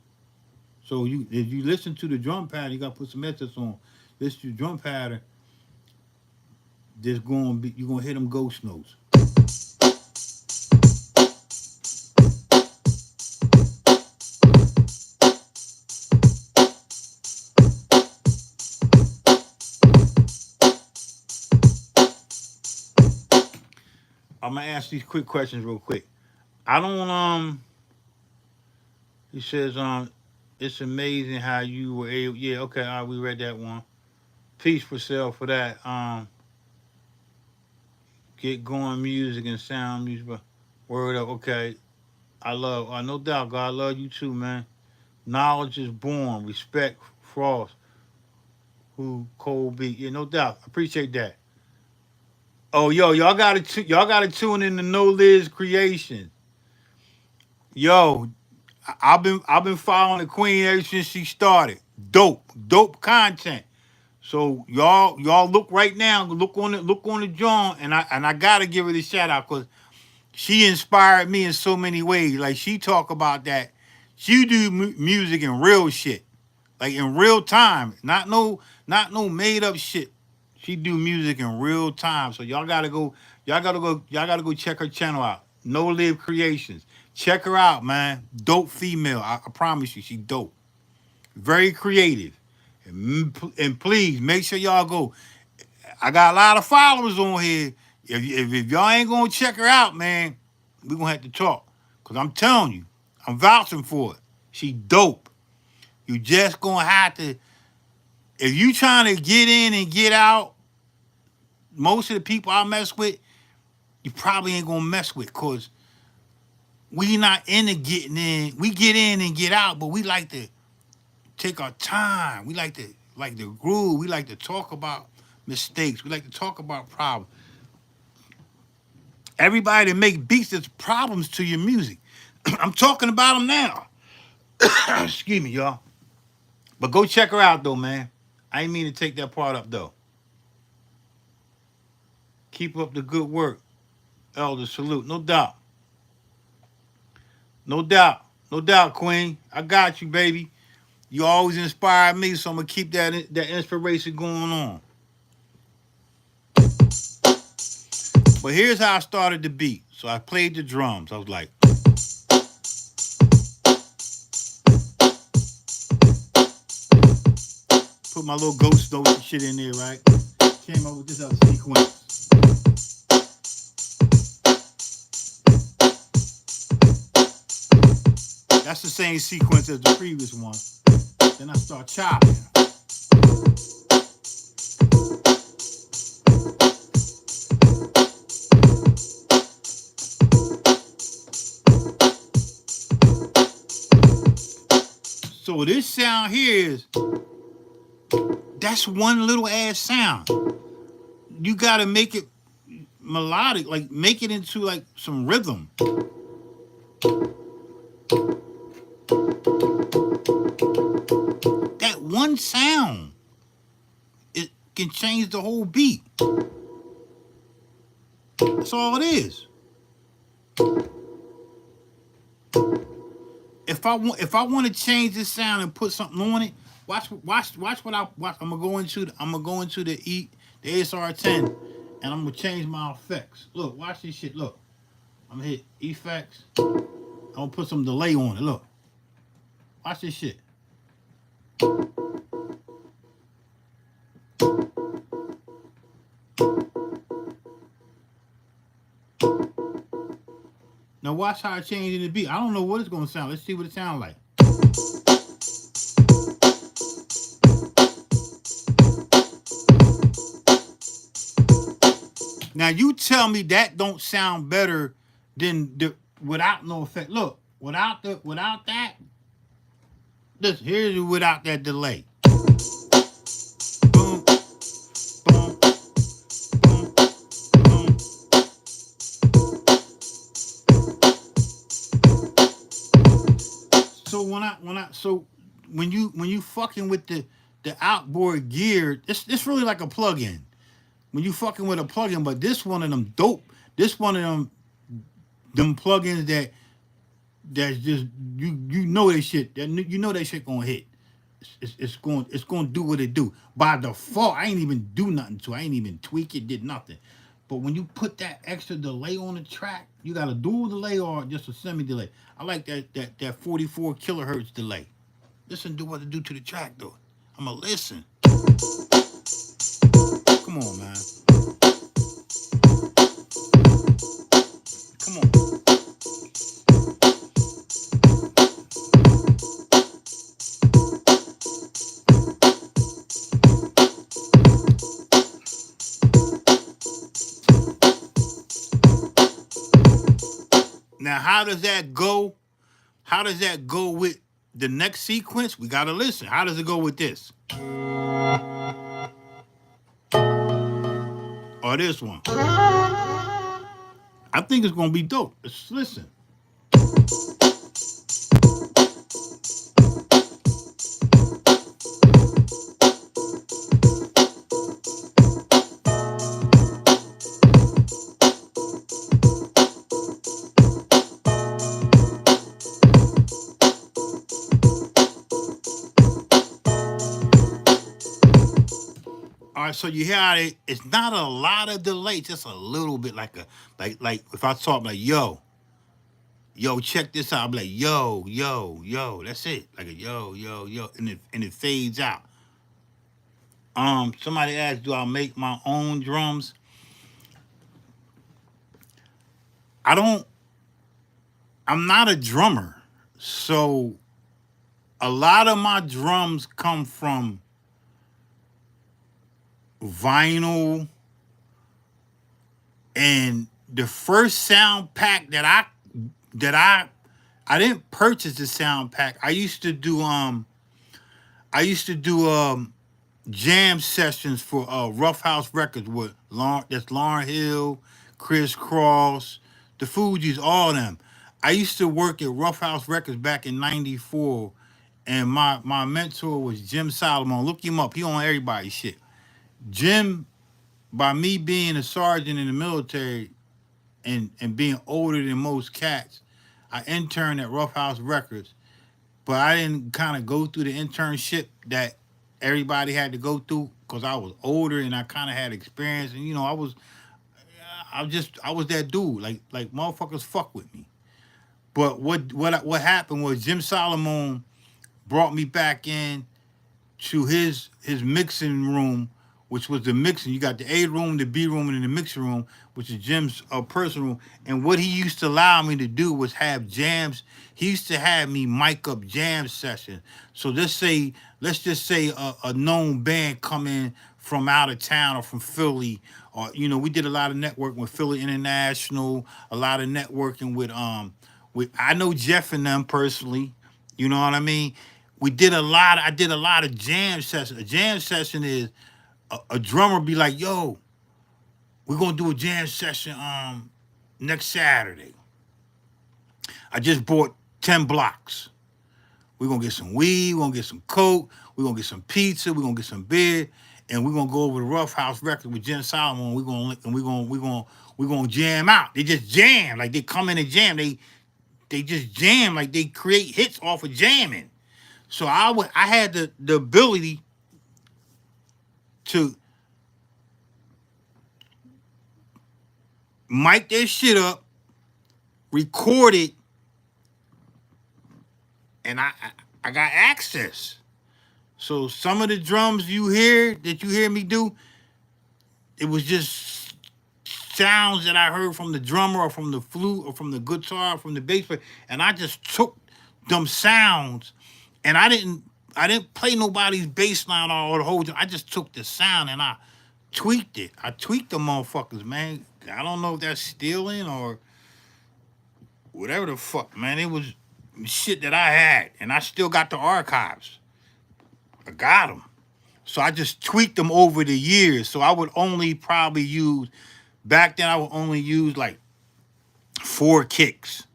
So you if you listen to the drum pattern, you gotta put some headsets on. Listen to the drum pattern. There's gonna be you're gonna hit them ghost notes. I'm gonna ask these quick questions real quick. I don't He says it's amazing how you were able. Yeah, okay, all right, we read that one. Peace for sale for that. Get going music and sound music. Word up, okay. I love. No doubt, God, I love you too, man. Knowledge is born. Respect Frost, who Cold Beat. Yeah, no doubt. Appreciate that. Oh, yo, y'all gotta tune in to No Liz Creation. Yo, I've been following the Queen ever since she started. Dope content. So y'all look right now. Look on the John, and I gotta give her the shout out because she inspired me in so many ways. Like she talk about that. She do music and real shit, like in real time. Not no made up shit. She do music in real time. So y'all gotta go check her channel out. No Live Creations. Check her out, man. Dope female. I promise you, she dope. Very creative. And please make sure y'all go. I got a lot of followers on here. If y'all ain't gonna check her out, man, we gonna have to talk. Cause I'm telling you, I'm vouching for it. She dope. You just gonna have to. If you trying to get in and get out, most of the people I mess with, you probably ain't gonna mess with. Cause we not into getting in. We get in and get out, but we like to take our time. We like to groove. We like to talk about mistakes. We like to talk about problems. Everybody that make beats that's problems to your music. I'm talking about them now. Excuse me, y'all. But go check her out though, man. I ain't mean to take that part up though. Keep up the good work, Elder. Salute, no doubt, no doubt, no doubt, Queen. I got you, baby. You always inspire me, so I'm gonna keep that inspiration going on. But here's how I started the beat. So I played the drums. I was like, put my little ghost notes and shit in there, right? Came up with this other sequence. That's the same sequence as the previous one. Then I start chopping. So this sound here is that's one little ass sound. You gotta make it melodic, like make it into like some rhythm. That one sound, it can change the whole beat. That's all it is. If I want to change this sound and put something on it, watch what I watch. I'm gonna go into the ASR 10, and I'm gonna change my effects. Look, watch this shit. Look, I'm gonna hit effects. I'm gonna put some delay on it. Look, watch this shit. Now watch how it changes the beat. I don't know what it's gonna sound. Let's see what it sounds like. Now you tell me that don't sound better than the without no effect. Look, without that, this here's without that delay. Boom, boom, boom, boom. So when you fucking with the outboard gear, it's really like a plug-in. When you fucking with a plug-in, but this one of them dope. This one of them plugins that's just you know that shit. That you know that shit gonna hit. It's going to do what it do by default. I ain't even do nothing to it. I ain't even tweak it, did nothing. But when you put that extra delay on the track, you got a dual delay or just a semi delay. I like that 44 kilohertz delay. Listen to what it do to the track though. I'ma listen. Come on, man. Come on. Now, how does that go? How does that go with the next sequence? We gotta listen. How does it go with this or this one? I think it's gonna be dope. Let's listen. All right, so you hear how it's not a lot of delay, just a little bit, like a like if I talk like yo, check this out. I'm like yo. That's it, like a yo, and it fades out. Somebody asked, do I make my own drums? I don't. I'm not a drummer, so a lot of my drums come from vinyl, and the first sound pack that I didn't purchase the sound pack. I used to do jam sessions for Rough House Records with Lauren Hill, Chris Cross, the Fugees, all of them. I used to work at Rough House Records back in '94, and my mentor was Jim Solomon. Look him up. He on everybody's shit. Jim, by me being a sergeant in the military and being older than most cats, I interned at Rough House Records, but I didn't kind of go through the internship that everybody had to go through because I was older and I kind of had experience, and I was that dude, like motherfuckers fuck with me. But what happened was Jim Solomon brought me back in to his mixing room, which was the mixing. You got the A room, the B room, and then the mixing room, which is Jim's personal room. And what he used to allow me to do was have jams. He used to have me mic up jam sessions. So let's just say a known band come in from out of town or from Philly, or we did a lot of networking with Philly International, a lot of networking with I know Jeff and them personally. You know what I mean? I did a lot of jam sessions. A jam session is a drummer be like, yo, we're gonna do a jam session next Saturday. I just bought 10 blocks. We're gonna get some weed, we're gonna get some coke, we're gonna get some pizza, we're gonna get some beer, and we're gonna go over to Rough House Records with Jen Solomon. We're gonna jam out. They just jam, like they come in and jam. They just jam, like they create hits off of jamming. So I had the ability to mic their shit up, record it, and I got access. So some of the drums you hear me do, it was just sounds that I heard from the drummer or from the flute or from the guitar or from the bass player, and I just took them sounds, and I didn't play nobody's bass line or the whole. I just took the sound and I tweaked it. I tweaked the motherfuckers, man. I don't know if that's stealing or whatever the fuck, man. It was shit that I had, and I still got the archives. I got them. So I just tweaked them over the years. So I would only probably use, back then I would only use like 4 kicks,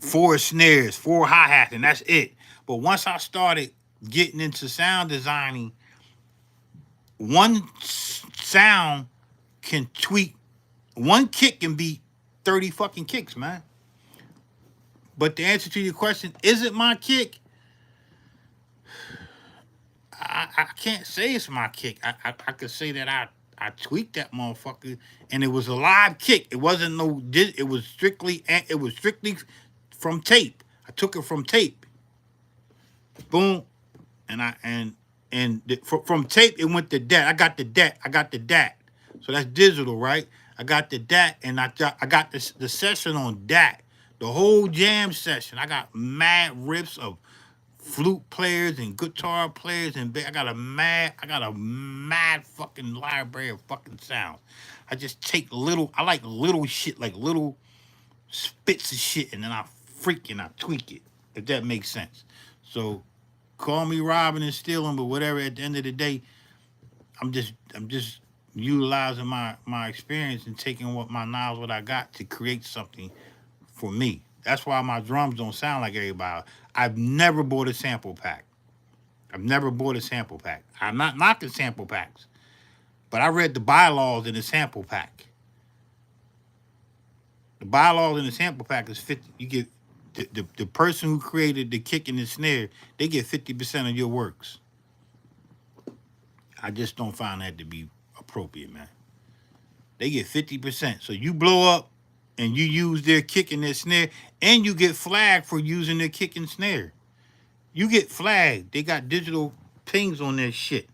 4 snares, 4 hi-hats, and that's it. But once I started getting into sound designing, one sound can tweak, one kick can be 30 fucking kicks, man. But the answer to your question, is it my kick? I can't say it's my kick. I could say that I tweaked that motherfucker, and it was a live kick. It wasn't no. It was strictly from tape. I took it from tape. Boom, from tape it went to DAT. I got the DAT. So that's digital, right? I got the DAT, and I got the session on DAT. The whole jam session. I got mad riffs of flute players and guitar players, and I got a mad fucking library of fucking sounds. I just take I like little shit, like little spits of shit, and then I tweak it, if that makes sense. So call me robbing and stealing, but whatever, at the end of the day, I'm just utilizing my experience and taking what I got to create something for me. That's why my drums don't sound like everybody. I've never bought a sample pack. I'm not knocking sample packs, but I read the bylaws in the sample pack. The bylaws in the sample pack is 50. You get the person who created the kick and the snare, they get 50% of your works. I just don't find that to be appropriate, man. They get 50%. So you blow up and you use their kick and their snare, and you get flagged for using their kick and snare. You get flagged. They got digital pings on their shit.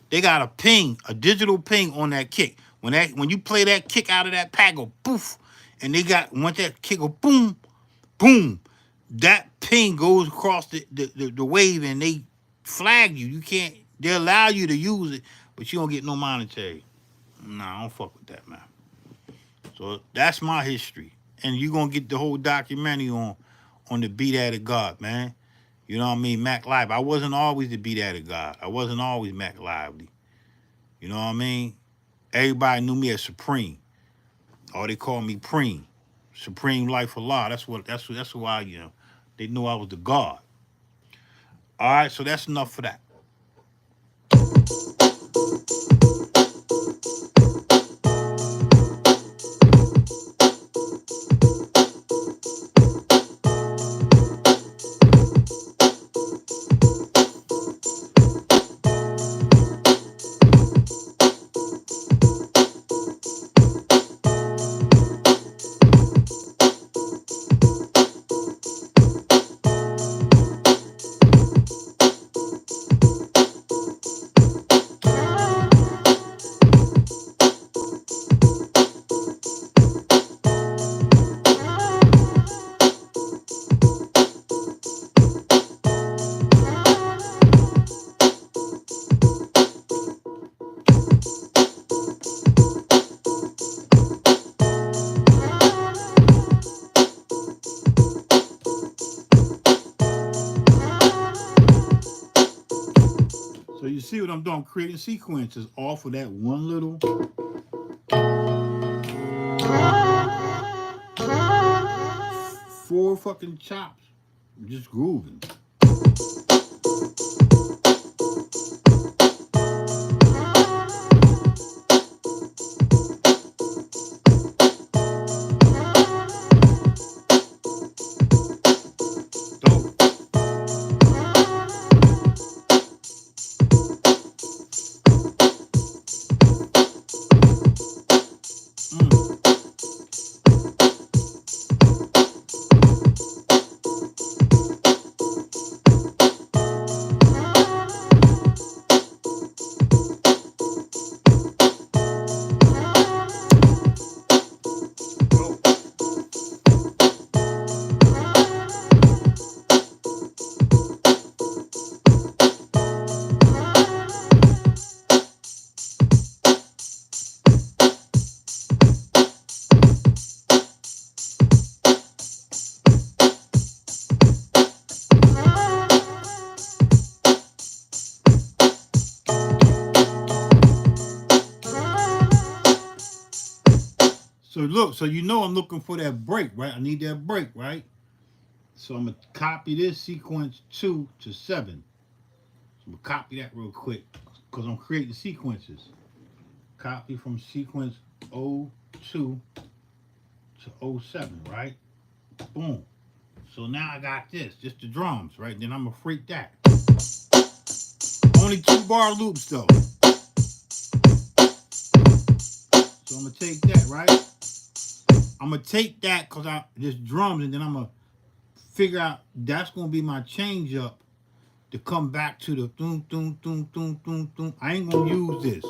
They got a digital ping on that kick. When you play that kick out of that pack, go poof, and once that kick go boom, boom, that ping goes across the wave, and they flag you. You can't. They allow you to use it, but you don't get no monetary. Nah, I don't fuck with that, man. So that's my history, and you're gonna get the whole documentary on the Beat At It God, man. You know what I mean? Mack Live. I wasn't always the Beat At It God. I wasn't always Mack Lively. You know what I mean? Everybody knew me as Supreme. Or they called me Preem. Supreme Life of Law. That's why, they knew I was the God. All right, so that's enough for that. So you see what I'm doing? Creating sequences off of that one little 4 fucking chops. Just grooving. look, so you know I'm looking for that break, right? I need that break, right? So I'm gonna copy this sequence 2 to 7. So I'm gonna copy that real quick because I'm creating sequences. Copy from sequence 02 to 07, right? Boom. So now I got this, just the drums, right? Then I'm gonna freak that. Only 2-bar loops though. So I'm gonna take that, right? I'm gonna take that because I just drums, and then I'm gonna figure out that's gonna be my change up to come back to the doom doom doom doom doom doom. I ain't gonna use this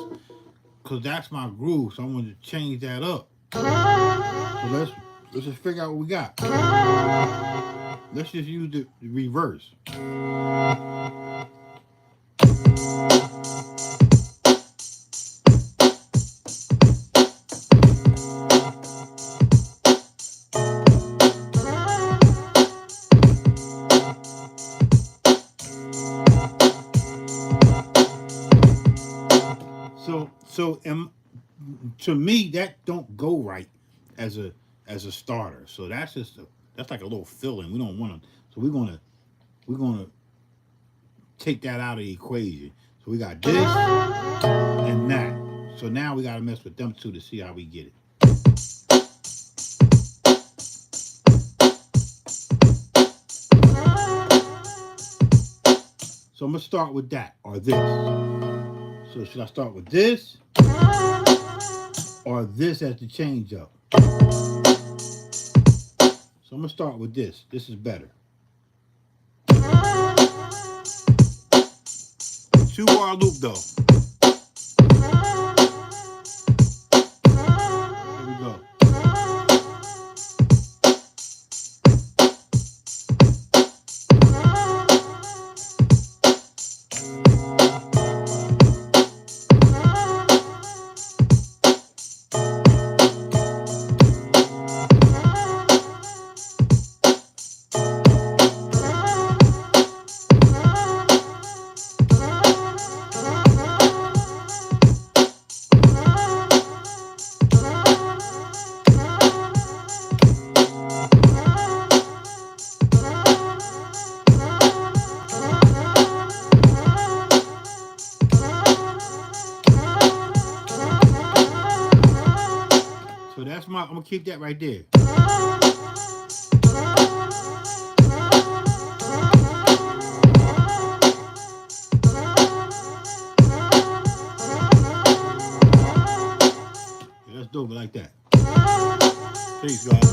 because that's my groove, so I'm gonna change that up. So let's just figure out what we got. Let's just use the reverse. To me that don't go right as a starter. So that's just that's like a little filling. We don't want to. So we're gonna take that out of the equation. So we got this and that. So now we gotta mess with them two to see how we get it. So I'm gonna start with that or this. So should I start with this or this as the change up? So I'm gonna start with this. This is better. 2-bar loop though. Here we go. So that's I'm gonna keep that right there. Yeah, let's do it like that. Peace, guys.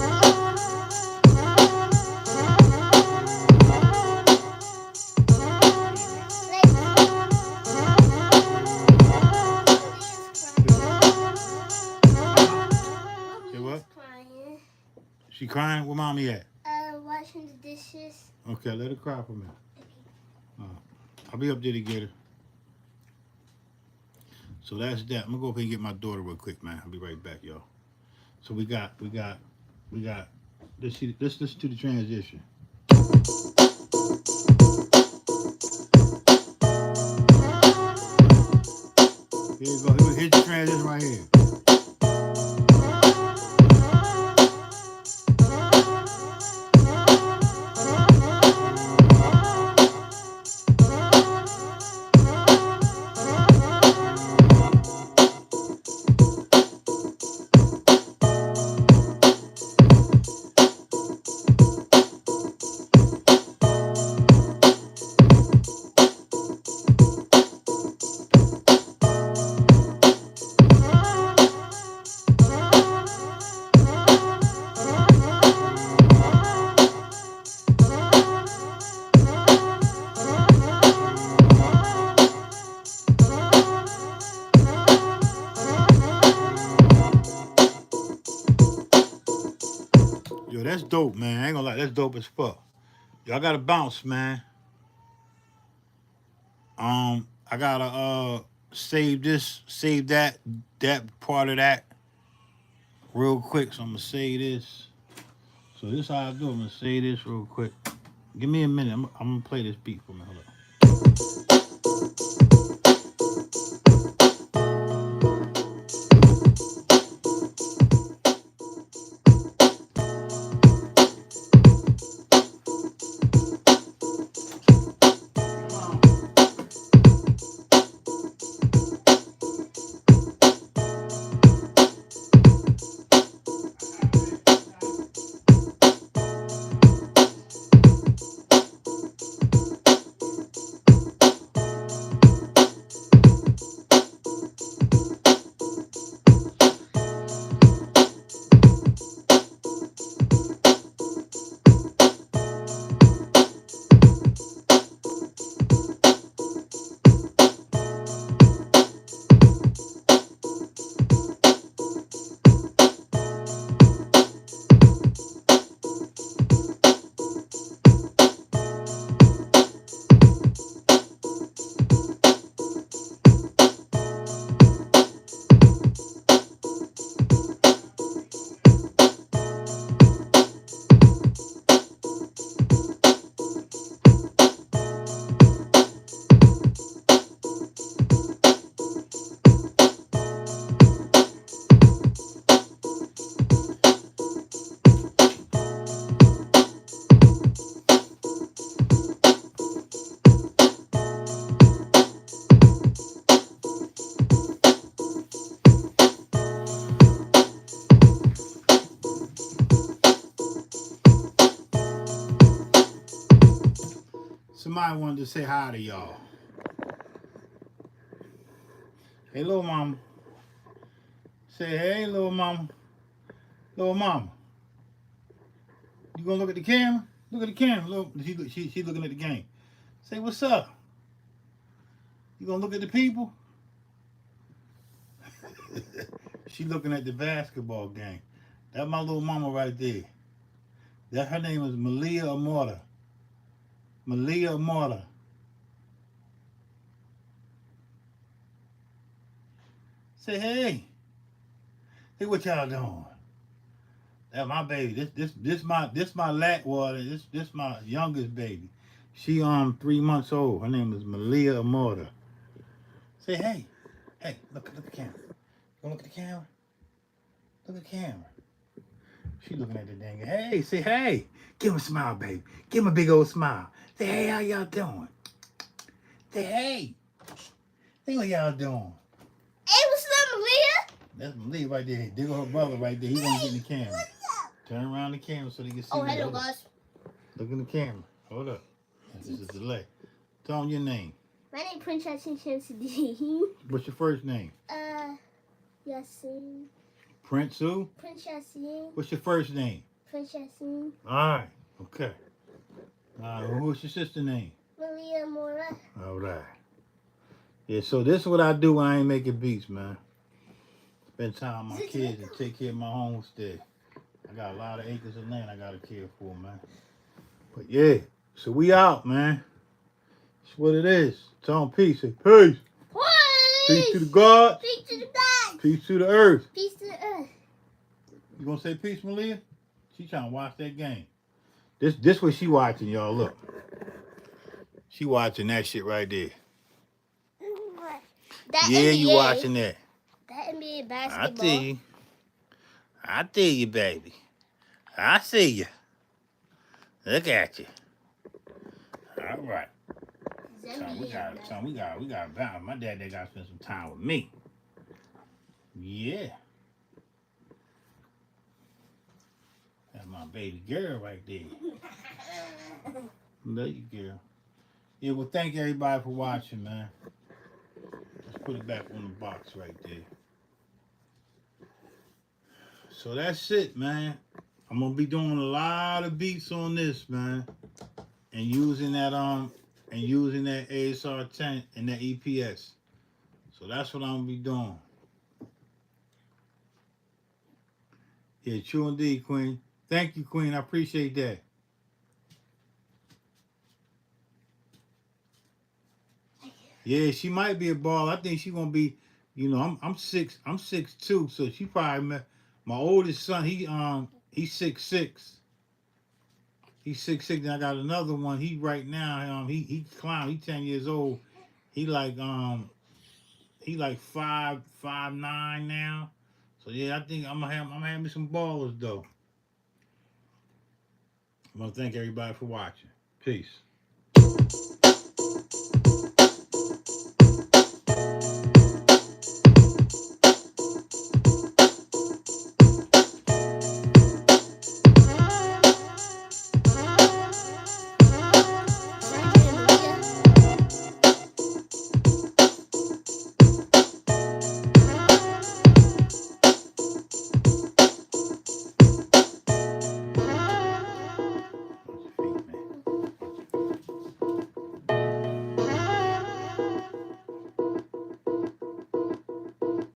She crying? Where mommy at? Washing the dishes. Okay, let her cry for a minute. I'll be up there to get her. So that's that. I'm gonna go up and get my daughter real quick, man. I'll be right back, y'all. So we got. Let's listen to the transition. Here you go. Here's the transition right here. Yo, that's dope, man. I ain't gonna lie, that's dope as fuck. Y'all gotta bounce, man. I gotta save that part of that real quick. So I'm gonna say this. So this is how I do. I'm gonna say this real quick. Give me a minute. I'm gonna play this beat for me. Hold up. Somebody wanted to say hi to y'all. Hey, little mama. Say, hey, little mama. Little mama. You gonna look at the camera? Look at the camera. Look, she looking at the game. Say, what's up? You gonna look at the people? She looking at the basketball game. That's my little mama right there. That her name is Malia Amora. Malia Amora. Say, hey. Hey, what y'all doing? That's my baby. This my lat water. This my youngest baby. She 3 months old. Her name is Malia Amora. Say, hey. Hey, look at the camera. You wanna look at the camera? Look at the camera. She looking at the dang. Hey, say hey. Give him a smile, baby. Give him a big old smile. Say, hey, how y'all doing? Say, hey. Say what y'all doing. Hey, what's up, Malia? That's Malia right there. There go her brother right there. He wanna get in the camera. Turn around the camera so they can see. Oh, hello, guys. Look in the camera. Hold up. This is delay. Tell them your name. My name is Princess Yasin. What's your first name? Yasin. Prince who? Prince Yasin. What's your first name? Prince Yasin. All right. Okay. All right. What's your sister's name? Malia Mora. All right. Yeah, so this is what I do when I ain't making beats, man. Spend time with my kids and take care of my homestead. I got a lot of acres of land I got to care for, man. But yeah, so we out, man. That's what it is. Tell them peace. Say peace. Peace to the God. Peace to the God. Peace to the earth. Peace to the earth. You gonna say peace, Malia? She trying to watch that game. This what she watching, y'all. Look. She watching that shit right there. That Yeah, NBA, you watching that. That NBA basketball. I see you. I see you, baby. I see you. Look at you. All right. We got balance. My dad, they got to spend some time with me. Yeah. That's my baby girl right there. Love you, girl. Yeah, well, thank everybody for watching, man. Let's put it back on the box right there. So that's it, man. I'm gonna be doing a lot of beats on this, man, and using that ASR 10 and that EPS. So that's what I'm gonna be doing. Yeah, true indeed, Queen. Thank you, Queen. I appreciate that. Yeah, she might be a ball. I think she's gonna be, I'm 6'2", so she probably my oldest son, he's 6'6". He's 6'6", and I got another one. He right now, he clown. He 10 years old. He like 5'9" now. So yeah, I think I'm gonna have me some ballers though. I want to thank everybody for watching. Peace.